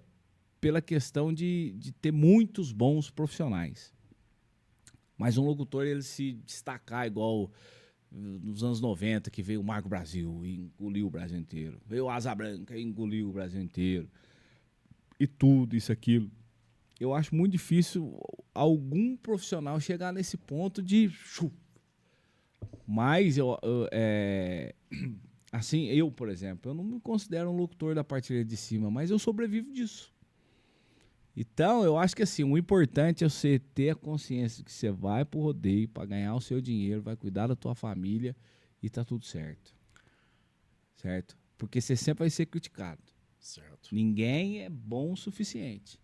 pela questão de ter muitos bons profissionais. Mas um locutor, ele se destacar igual... nos anos 90, que veio o Marco Brasil e engoliu o Brasil inteiro. Veio o Asa Branca e engoliu o Brasil inteiro. E tudo, isso, aquilo. Eu acho muito difícil algum profissional chegar nesse ponto de... Mas, assim, eu, por exemplo, eu não me considero um locutor da partilha de cima, mas eu sobrevivo disso. Então, eu acho que assim, o importante é você ter a consciência de que você vai pro rodeio para ganhar o seu dinheiro, vai cuidar da tua família e tá tudo certo. Certo? Porque você sempre vai ser criticado. Certo. Ninguém é bom o suficiente.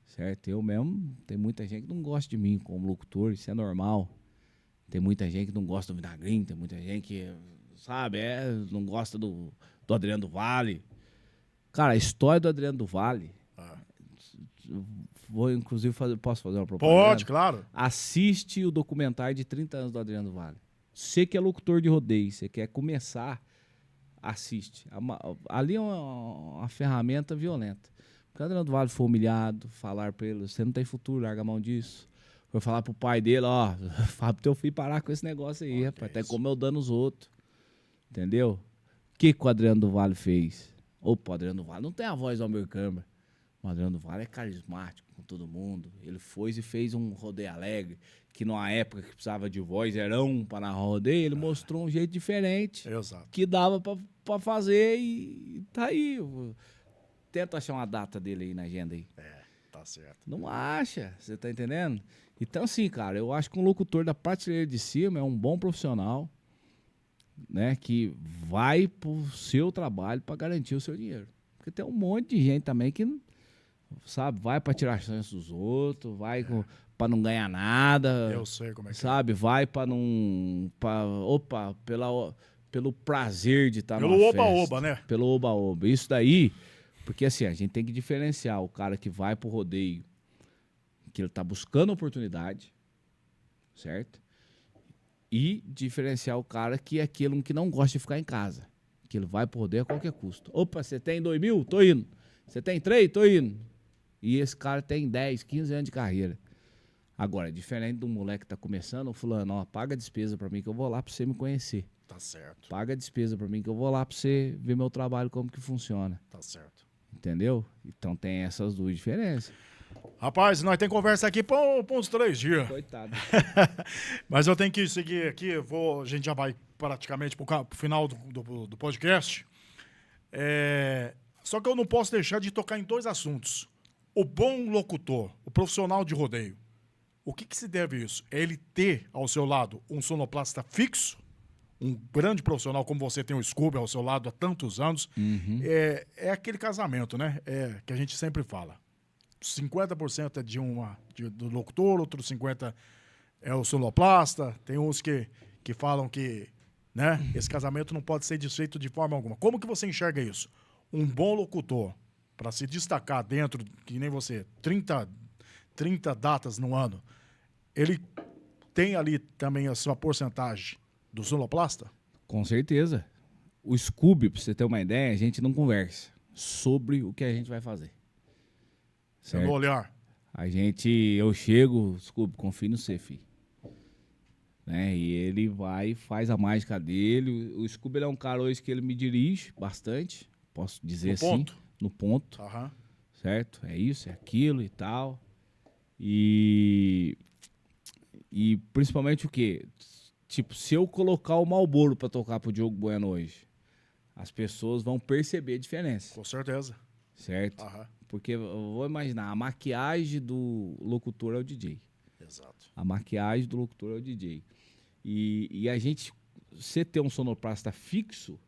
Certo? Eu mesmo, tem muita gente que não gosta de mim como locutor, isso é normal. Tem muita gente que não gosta do Vinagrinho, tem muita gente que, sabe, não gosta do Adriano do Vale. Cara, a história do Adriano do Vale... Vou, inclusive, posso fazer uma propaganda? Pode, claro. Assiste o documentário de 30 anos do Adriano do Vale. Você que é locutor de rodeio, você quer começar, assiste. Ali é uma ferramenta violenta. Porque o Adriano do Vale foi humilhado, falar pra ele, você não tem futuro, larga a mão disso. Foi falar pro pai dele, fala pro teu filho parar com esse negócio aí, rapaz, até como eu dando os outros. Entendeu? O que o Adriano do Vale fez? Opa, o Adriano do Vale não tem a voz do Almir Câmara. O Adriano do Vale é carismático com todo mundo. Ele foi e fez um rodeio alegre, que numa época que precisava de voz, era para narrar rodeio, ele mostrou um jeito diferente. Exato. Que dava para fazer e tá aí. Tenta achar uma data dele aí na agenda aí. Tá Tá certo. Não acha, você tá entendendo? Então, assim, cara, eu acho que um locutor da prateleira de cima é um bom profissional, né, que vai pro seu trabalho para garantir o seu dinheiro. Porque tem um monte de gente também que, sabe, vai para tirar chance dos outros, vai para não ganhar nada. Eu sei como é que sabe, vai para não, pelo prazer de estar Pelo numa oba-oba, festa, né? pelo oba-oba. Isso daí, porque assim, a gente tem que diferenciar o cara que vai pro rodeio, que ele tá buscando oportunidade, certo? E diferenciar o cara que é aquele que não gosta de ficar em casa, que ele vai pro rodeio a qualquer custo. Opa, você tem 2.000? Tô indo. Você tem 3? Tô indo. E esse cara tem 10, 15 anos de carreira. Agora, diferente do moleque que tá começando, o fulano, ó, paga a despesa pra mim que eu vou lá pra você me conhecer. Tá certo. Paga a despesa pra mim que eu vou lá pra você ver meu trabalho, como que funciona. Tá certo. Entendeu? Então tem essas duas diferenças. Rapaz, nós tem conversa aqui pra uns 3 dias. Coitado. Mas eu tenho que seguir aqui, a gente já vai praticamente pro final do podcast. Só que eu não posso deixar de tocar em 2 assuntos. O bom locutor, o profissional de rodeio. O que se deve isso? É ele ter ao seu lado um sonoplasta fixo, um grande profissional como você tem o Scooby ao seu lado há tantos anos. É aquele casamento, né? Que a gente sempre fala. 50% é do locutor, outros 50% é o sonoplasta. Tem uns que falam que, né, esse casamento não pode ser desfeito de forma alguma. Como que você enxerga isso? Um bom locutor, para se destacar dentro, que nem você, 30 datas no ano, ele tem ali também a sua porcentagem do sonoplasta? Com certeza. O Scooby, pra você ter uma ideia, a gente não conversa sobre o que a gente vai fazer. Certo? No olhar. Eu chego, Scooby, confio no você, filho. Né? E ele vai e faz a mágica dele. O Scooby ele é um cara hoje que ele me dirige bastante, posso dizer No assim. ponto? No ponto. Aham. Certo? É isso, é aquilo e tal. E principalmente o quê? Tipo, se eu colocar o Marlboro pra tocar pro Diogo Bueno hoje, as pessoas vão perceber a diferença. Com certeza. Certo? Aham. Porque eu vou imaginar, a maquiagem do locutor é o DJ. Exato. A maquiagem do locutor é o DJ. E a gente, você ter um sonoplasta fixo,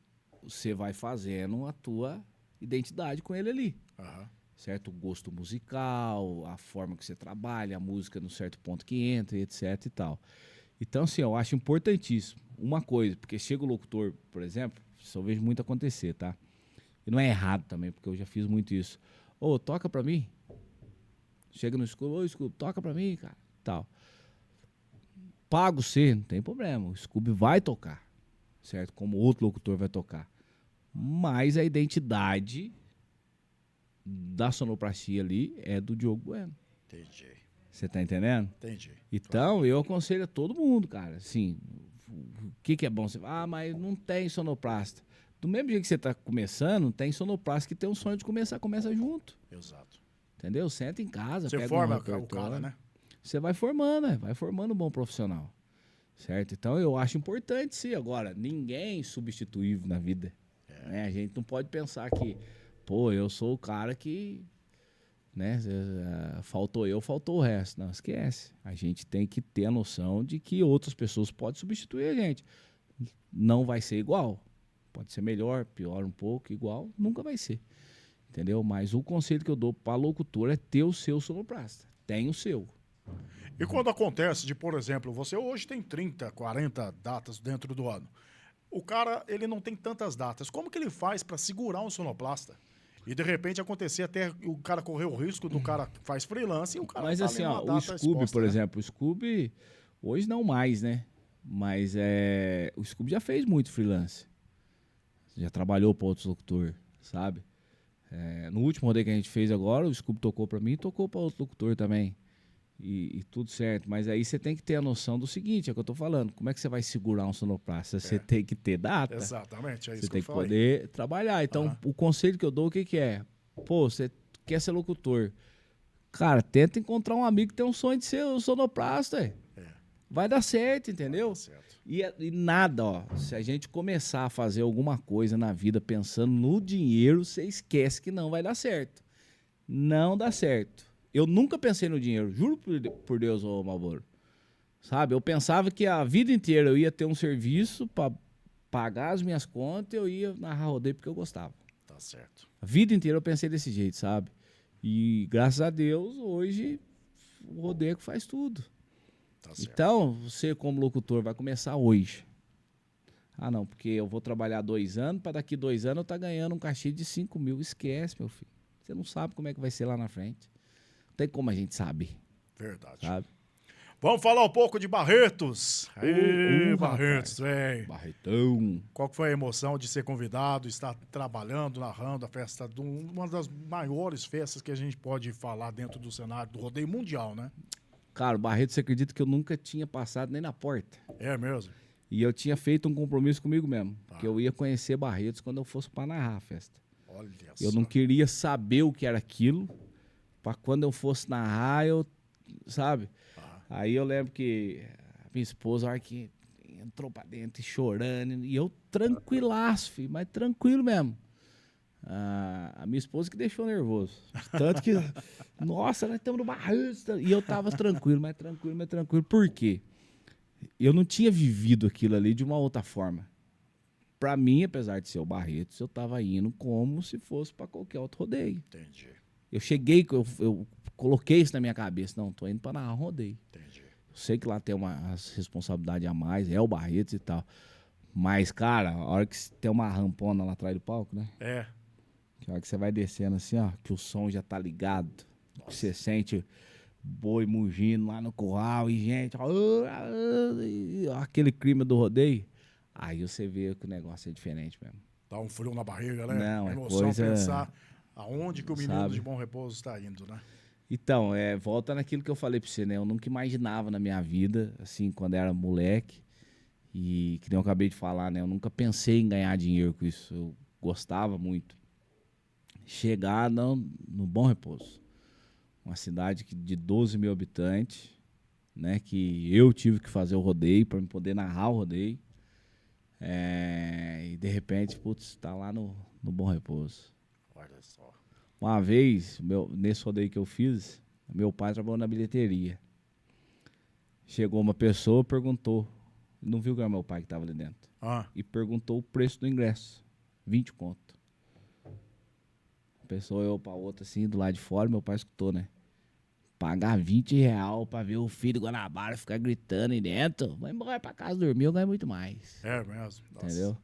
você vai fazendo a tua identidade com ele ali. Aham. Certo? O gosto musical, a forma que você trabalha, a música no certo ponto que entra, etc e tal. Então, assim, eu acho importantíssimo uma coisa, porque chega o locutor, por exemplo, isso eu vejo muito acontecer, tá? E não é errado também, porque eu já fiz muito isso. Ô, toca pra mim. Chega no Scooby, ô, Scooby, toca pra mim, cara. Tal. Pago você, não tem problema. O Scooby vai tocar, certo? Como outro locutor vai tocar. Mas a identidade da sonoplastia ali é do Diogo Bueno. Entendi. Você tá entendendo? Entendi. Então, eu aconselho a todo mundo, cara. Assim, o que é bom? Você fala, mas não tem sonoplasta. Do mesmo jeito que você tá começando, tem sonoplasta que tem um sonho de começa junto. Exato. Entendeu? Senta em casa, Você pega forma um o cara, repertório. né? Você vai formando um bom profissional. Certo? Então, eu acho importante, sim. Agora, ninguém é substituível na vida. Né? A gente não pode pensar que, pô, eu sou o cara que, né, faltou o resto. Não, esquece. A gente tem que ter a noção de que outras pessoas podem substituir a gente. Não vai ser igual. Pode ser melhor, pior um pouco, igual, nunca vai ser. Entendeu? Mas o conselho que eu dou para locutor é ter o seu sonoplasta. Tem o seu. E quando acontece de, por exemplo, você hoje tem 30, 40 datas dentro do ano. O cara, ele não tem tantas datas. Como que ele faz para segurar um sonoplasta? E de repente acontecer até o cara correr o risco do cara que faz freelance e o cara Mas tá assim, ali ó, numa o data Scooby, exposta, por né? exemplo, o Scooby, hoje não mais, né? Mas o Scooby já fez muito freelance. Já trabalhou para outros locutor, sabe? No último rodeio que a gente fez agora, o Scooby tocou para mim e tocou para outro locutor também. E tudo certo. Mas aí você tem que ter a noção do seguinte, é o que eu tô falando. Como é que você vai segurar um sonoplasta? Você tem que ter data. Exatamente, é isso Você que tem eu que falei. poder trabalhar. Então, o conselho que eu dou, o que é? Pô, você quer ser locutor. Cara, tenta encontrar um amigo que tem um sonho de ser sonoplasta. Vai dar certo, entendeu? Tá certo. E nada, ó. Se a gente começar a fazer alguma coisa na vida pensando no dinheiro, você esquece que não vai dar certo. Não dá certo. Eu nunca pensei no dinheiro, juro por Deus, ô Malboro. Sabe, eu pensava que a vida inteira eu ia ter um serviço para pagar as minhas contas e eu ia narrar rodeio porque eu gostava. Tá certo. A vida inteira eu pensei desse jeito, sabe? E graças a Deus, hoje, o rodeio é que faz tudo. Tá certo. Então, você como locutor vai começar hoje. Ah, não, porque eu vou trabalhar 2 anos, para daqui 2 anos eu tá ganhando um cachê de 5 mil. Esquece, meu filho. Você não sabe como é que vai ser lá na frente. Não tem como a gente saber, Verdade. sabe? Vamos falar um pouco de Barretos. Aí, rapaz. Barretos, velho. Barretão. Qual que foi a emoção de ser convidado, estar trabalhando, narrando a festa, uma das maiores festas que a gente pode falar dentro do cenário do rodeio mundial, né? Cara, o Barreto, você acredita que eu nunca tinha passado nem na porta? É mesmo? E eu tinha feito um compromisso comigo mesmo, que eu ia conhecer Barretos quando eu fosse para narrar a festa. Olha Eu só. não queria saber o que era aquilo, para quando eu fosse narrar, eu, sabe? Aí eu lembro que a minha esposa, a hora que entrou pra dentro e chorando, e eu tranquilaço, filho, mas tranquilo mesmo. A minha esposa que deixou nervoso. Tanto que, nossa, nós estamos no Barretos. E eu tava tranquilo, mas tranquilo, mas tranquilo. Por quê? Eu não tinha vivido aquilo ali de uma outra forma. Pra mim, apesar de ser o Barretos, eu tava indo como se fosse pra qualquer outro rodeio. Entendi. Eu cheguei, eu coloquei isso na minha cabeça. Não, tô indo pra narrar rodeio. Entendi. Eu sei que lá tem uma responsabilidade a mais, é o Barretos e tal. Mas, cara, a hora que tem uma rampona lá atrás do palco, né? É. Que a hora que você vai descendo assim, ó, que o som já tá ligado. Que você sente boi mugindo lá no curral e gente, ó, aquele clima do rodeio. Aí você vê que o negócio é diferente mesmo. Dá um frio na barriga, né? Não, é emoção coisa- pensar aonde que o menino Sabe? de Bom Repouso está indo, né? Então, volta naquilo que eu falei pra você, né? Eu nunca imaginava na minha vida, assim, quando era moleque, e que nem eu acabei de falar, né? Eu nunca pensei em ganhar dinheiro com isso. Eu gostava muito. Chegar no Bom Repouso, uma cidade de 12 mil habitantes, né? Que eu tive que fazer o rodeio para poder narrar o rodeio. E de repente, putz, tá lá no Bom Repouso. Olha só. Uma vez, nesse rodeio que eu fiz, meu pai trabalhou na bilheteria. Chegou uma pessoa, perguntou, não viu que era meu pai que estava ali dentro, e perguntou o preço do ingresso, 20 conto. A pessoa olhou pra outra assim, do lado de fora, meu pai escutou, né? Pagar 20 real pra ver o filho do Guanabara ficar gritando aí dentro, vai embora pra casa dormir, eu ganho muito mais. É mesmo. Nossa. Entendeu?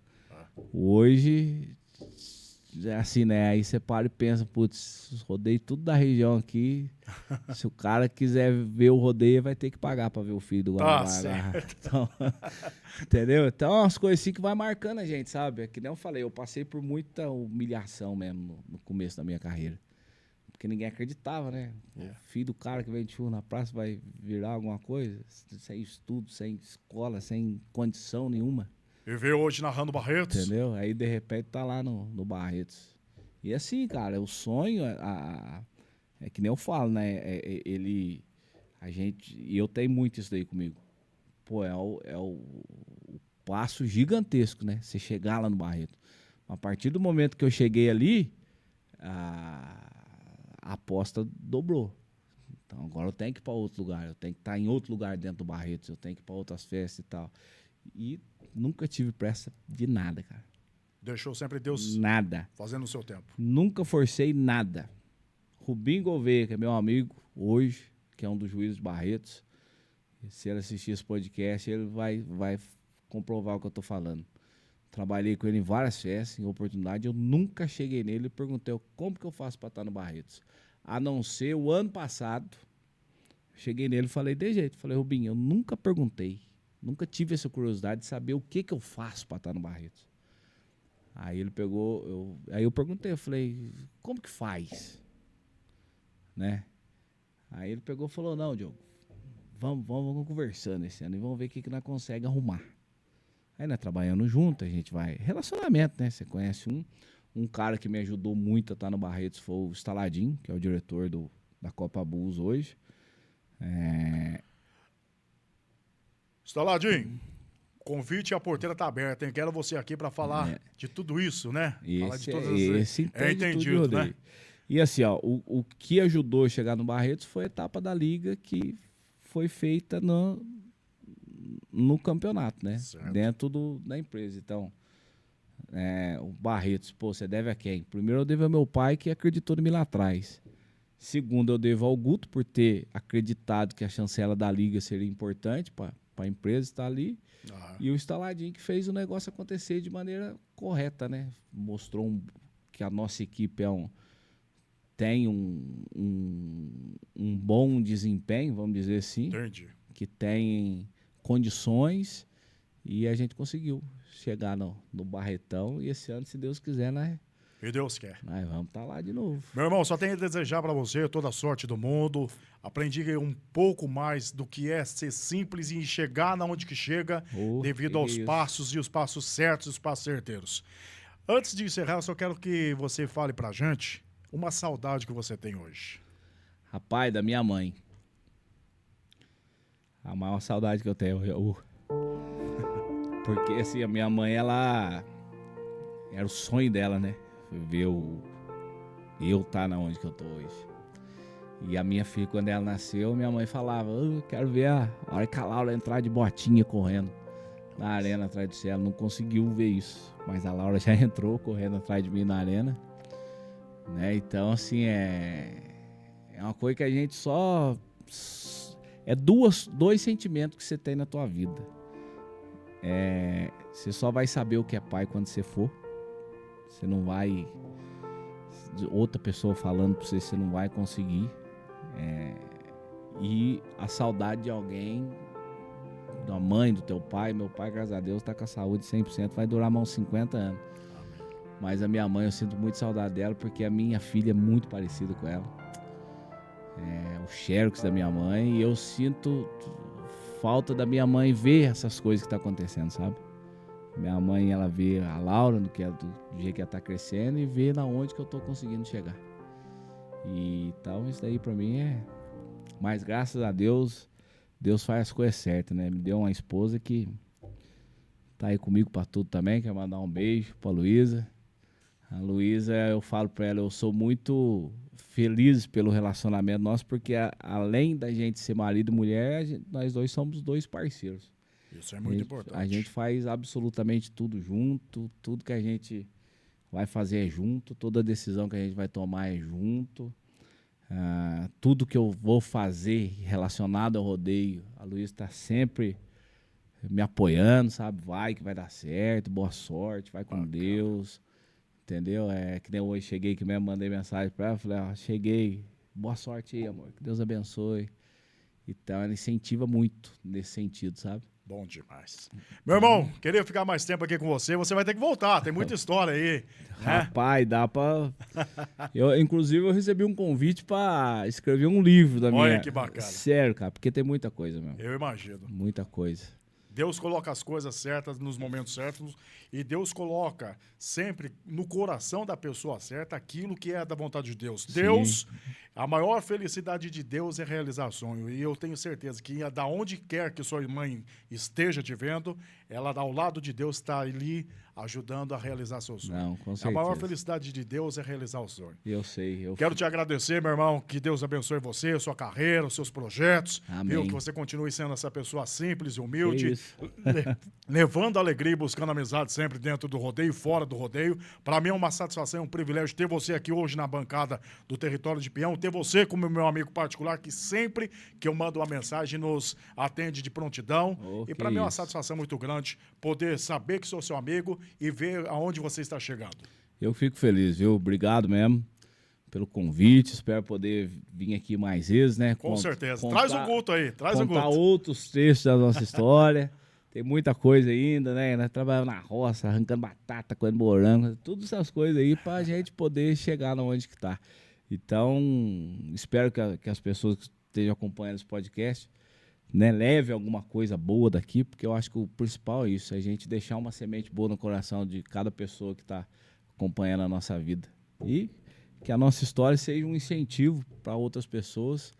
Hoje, é assim, né? Aí você para e pensa, putz, rodei tudo da região aqui. Se o cara quiser ver o rodeio, vai ter que pagar pra ver o filho do Guanabara. certo. Então, entendeu? Então, é umas coisas assim que vai marcando a gente, sabe? É que nem eu falei, eu passei por muita humilhação mesmo no começo da minha carreira. Porque ninguém acreditava, né? O filho do cara que vem de churro na praça vai virar alguma coisa, sem estudo, sem escola, sem condição nenhuma. E veio hoje narrando Barretos. Entendeu? Aí, de repente, tá lá no Barretos. E assim, cara, o sonho, é que nem eu falo, né? E eu tenho muito isso daí comigo. Pô, é o passo gigantesco, né? Você chegar lá no Barretos. A partir do momento que eu cheguei ali, a aposta dobrou. Então, agora eu tenho que ir para outro lugar. Eu tenho que estar em outro lugar dentro do Barretos. Eu tenho que ir para outras festas e tal. E nunca tive pressa de nada, cara. Deixou sempre Deus Nada. fazendo o seu tempo. Nunca forcei nada. Rubinho Gouveia, que é meu amigo hoje, que é um dos juízes de Barretos, se ele assistir esse podcast, ele vai comprovar o que eu tô falando. Trabalhei com ele em várias festas, em oportunidade. Eu nunca cheguei nele e perguntei como que eu faço para estar no Barretos. A não ser o ano passado, cheguei nele e falei de jeito. Falei, Rubinho, eu nunca perguntei. Nunca tive essa curiosidade de saber o que eu faço para estar no Barretos. Aí ele pegou, aí eu perguntei, eu falei, como que faz? Né? Aí ele pegou e falou, não, Diogo, vamos conversando esse ano e vamos ver o que nós conseguimos arrumar. Aí nós trabalhando junto, a gente vai... Relacionamento, né? Você conhece um cara que me ajudou muito a estar no Barretos, foi o Staladin, que é o diretor da Copa Bulls hoje. Staladinho, convite e a porteira tá aberta, hein? Quero você aqui para falar de tudo isso, né? Falar de todas as... Esse entende tudo de entendido, né? rodeio. E assim, ó, o que ajudou a chegar no Barretos foi a etapa da liga que foi feita no campeonato, né? Certo. Dentro da empresa. Então, o Barretos, pô, você deve a quem? Primeiro eu devo ao meu pai, que acreditou em mim lá atrás. Segundo, eu devo ao Guto por ter acreditado que a chancela da liga seria importante para a empresa estar ali. E o Instaladinho, que fez o negócio acontecer de maneira correta, né? Mostrou que a nossa equipe tem um bom desempenho, vamos dizer assim. Entendi. Que tem condições, e a gente conseguiu chegar no Barretão, e esse ano, se Deus quiser, E Deus quer. nós vamos estar lá de novo. Meu irmão, só tenho a desejar para você toda a sorte do mundo. Aprendi um pouco mais do que é ser simples e chegar na onde que chega, devido aos passos, e os passos certos e os passos certeiros. Antes de encerrar, eu só quero que você fale pra gente uma saudade que você tem hoje. Rapaz, da minha mãe. A maior saudade que eu tenho. Porque assim, a minha mãe, ela era o sonho dela, né? Ver eu estar na onde que eu tô hoje. E a minha filha, quando ela nasceu, minha mãe falava: eu quero ver a hora que a Laura entrar de botinha correndo na arena atrás de você. Ela não conseguiu ver isso, mas a Laura já entrou correndo atrás de mim na arena, né? Então, assim, é uma coisa que a gente só... É dois sentimentos que você tem na tua vida. Você só vai saber o que é pai quando você for. Você não vai... Outra pessoa falando pra você, você não vai conseguir. E a saudade de alguém, da mãe, do teu pai. Meu pai, graças a Deus, tá com a saúde 100%, vai durar mais uns 50 anos. Mas a minha mãe, eu sinto muito saudade dela, porque a minha filha é muito parecida com ela. O Xerox da minha mãe, e eu sinto falta da minha mãe ver essas coisas que tá acontecendo, sabe? Minha mãe, ela vê a Laura, do jeito que ela tá crescendo, e vê na onde que eu tô conseguindo chegar. E então, isso daí pra mim é... Mas graças a Deus, Deus faz as coisas certas, né? Me deu uma esposa que tá aí comigo pra tudo também. Quero mandar um beijo pra Luísa. A Luísa, eu falo pra ela, eu sou muito feliz pelo relacionamento nosso, porque além da gente ser marido e mulher, nós dois somos dois parceiros. Isso é muito importante. A gente faz absolutamente tudo junto, tudo que a gente vai fazer é junto, toda decisão que a gente vai tomar é junto. Tudo que eu vou fazer relacionado ao rodeio, a Luísa está sempre me apoiando, sabe? Vai que vai dar certo, boa sorte, vai com Deus. Entendeu? Que nem hoje cheguei, que mesmo mandei mensagem pra ela, falei, cheguei, boa sorte aí, amor, que Deus abençoe. Então ela incentiva muito nesse sentido, sabe? Bom demais. Meu irmão, queria ficar mais tempo aqui com você, você vai ter que voltar, tem muita história aí. Né? Rapaz, dá pra... Inclusive, eu recebi um convite pra escrever um livro da minha... Olha que bacana. Sério, cara, porque tem muita coisa mesmo. Eu imagino. Muita coisa. Deus coloca as coisas certas nos momentos certos, e Deus coloca sempre no coração da pessoa certa aquilo que é da vontade de Deus. Sim. Deus, a maior felicidade de Deus é realizar sonho, e eu tenho certeza que da onde quer que sua mãe esteja te vendo, ela ao lado de Deus está ali ajudando a realizar seu sonho. Não, com certeza. A maior felicidade de Deus é realizar o sonho. Eu sei. Quero te agradecer, meu irmão, que Deus abençoe você, sua carreira, os seus projetos. Amém. Viu? Que você continue sendo essa pessoa simples e humilde, levando alegria e buscando amizade sempre dentro do rodeio e fora do rodeio. Para mim é uma satisfação e um privilégio ter você aqui hoje na bancada do Território de Peão, ter você como meu amigo particular, que sempre que eu mando uma mensagem nos atende de prontidão. E para mim é uma satisfação muito grande poder saber que sou seu amigo e ver aonde você está chegando. Eu fico feliz, viu? Obrigado mesmo pelo convite. Espero poder vir aqui mais vezes, né? Com certeza. Traz o Guto aí, traz o Guto. Contar outros trechos da nossa história. Tem muita coisa ainda, né? Nós trabalhamos na roça, arrancando batata, comendo morango, todas essas coisas aí pra gente poder chegar onde que tá. Então, espero que as pessoas que estejam acompanhando esse podcast, né, leve alguma coisa boa daqui, porque eu acho que o principal é isso, a gente deixar uma semente boa no coração de cada pessoa que está acompanhando a nossa vida. E que a nossa história seja um incentivo para outras pessoas,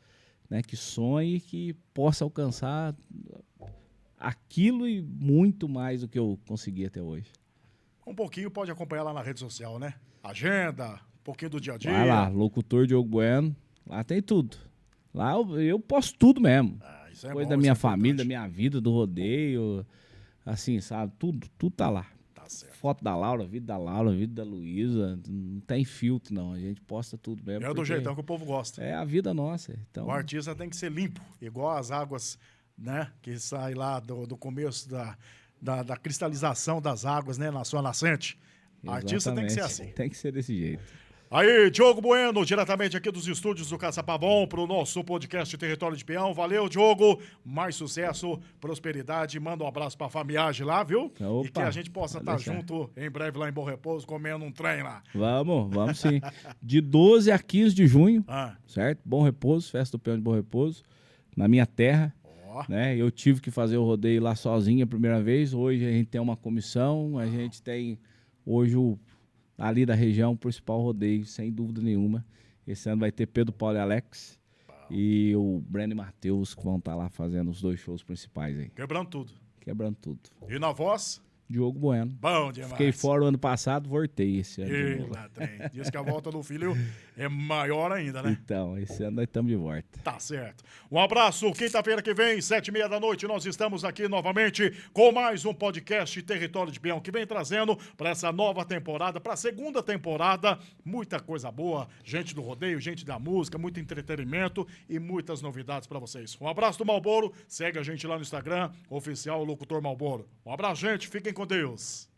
né, que sonhem e que possa alcançar aquilo e muito mais do que eu consegui até hoje. Um pouquinho pode acompanhar lá na rede social, né? Agenda, um pouquinho do dia a dia. Vai lá, locutor Diogo Bueno, lá tem tudo. Lá eu posto tudo mesmo. Isso é Coisa bom, da minha isso é família, da importante. minha vida, do rodeio, assim, sabe? Tudo tá lá. Tá certo. Foto da Laura, vida da Luísa, não tem filtro não, a gente posta tudo mesmo. É do porque jeitão que o povo gosta. é a vida nossa, então... O artista tem que ser limpo, igual as águas, né? Que sai lá do começo da cristalização das águas, né? Na sua nascente. Artista tem que ser Exatamente, assim. tem que ser desse jeito. Aí, Diogo Bueno, diretamente aqui dos estúdios do Caça-Pavão, pro nosso podcast Território de Peão. Valeu, Diogo. Mais sucesso, prosperidade. Manda um abraço pra Famiage lá, viu? Opa, e que a gente possa pode estar deixar. junto em breve lá em Bom Repouso, comendo um trem lá. Vamos sim. De 12 a 15 de junho, Ah, certo? Bom Repouso, Festa do Peão de Bom Repouso, na minha terra. ó, Né? Eu tive que fazer o rodeio lá sozinho a primeira vez. Hoje a gente tem uma comissão, a gente tem hoje ali da região o principal rodeio, sem dúvida nenhuma. Esse ano vai ter Pedro Paulo e Alex e o Breno e Matheus que vão estar lá fazendo os 2 shows principais aí, quebrando tudo. quebrando tudo. E na voz? Diogo Bueno. Bom demais. Fiquei fora o ano passado, voltei esse ano de Ih, novo. lá, trem. Diz que a volta do filho é maior ainda, né? Então, esse ano nós estamos de volta. Tá certo. Um abraço. Quinta-feira que vem, 7h30 da noite, nós estamos aqui novamente com mais um podcast Território de Peão, que vem trazendo para essa nova temporada, para a segunda temporada, muita coisa boa, gente do rodeio, gente da música, muito entretenimento e muitas novidades para vocês. Um abraço do Malboro, segue a gente lá no Instagram, oficial Locutor Malboro. Um abraço, gente, fiquem com Deus.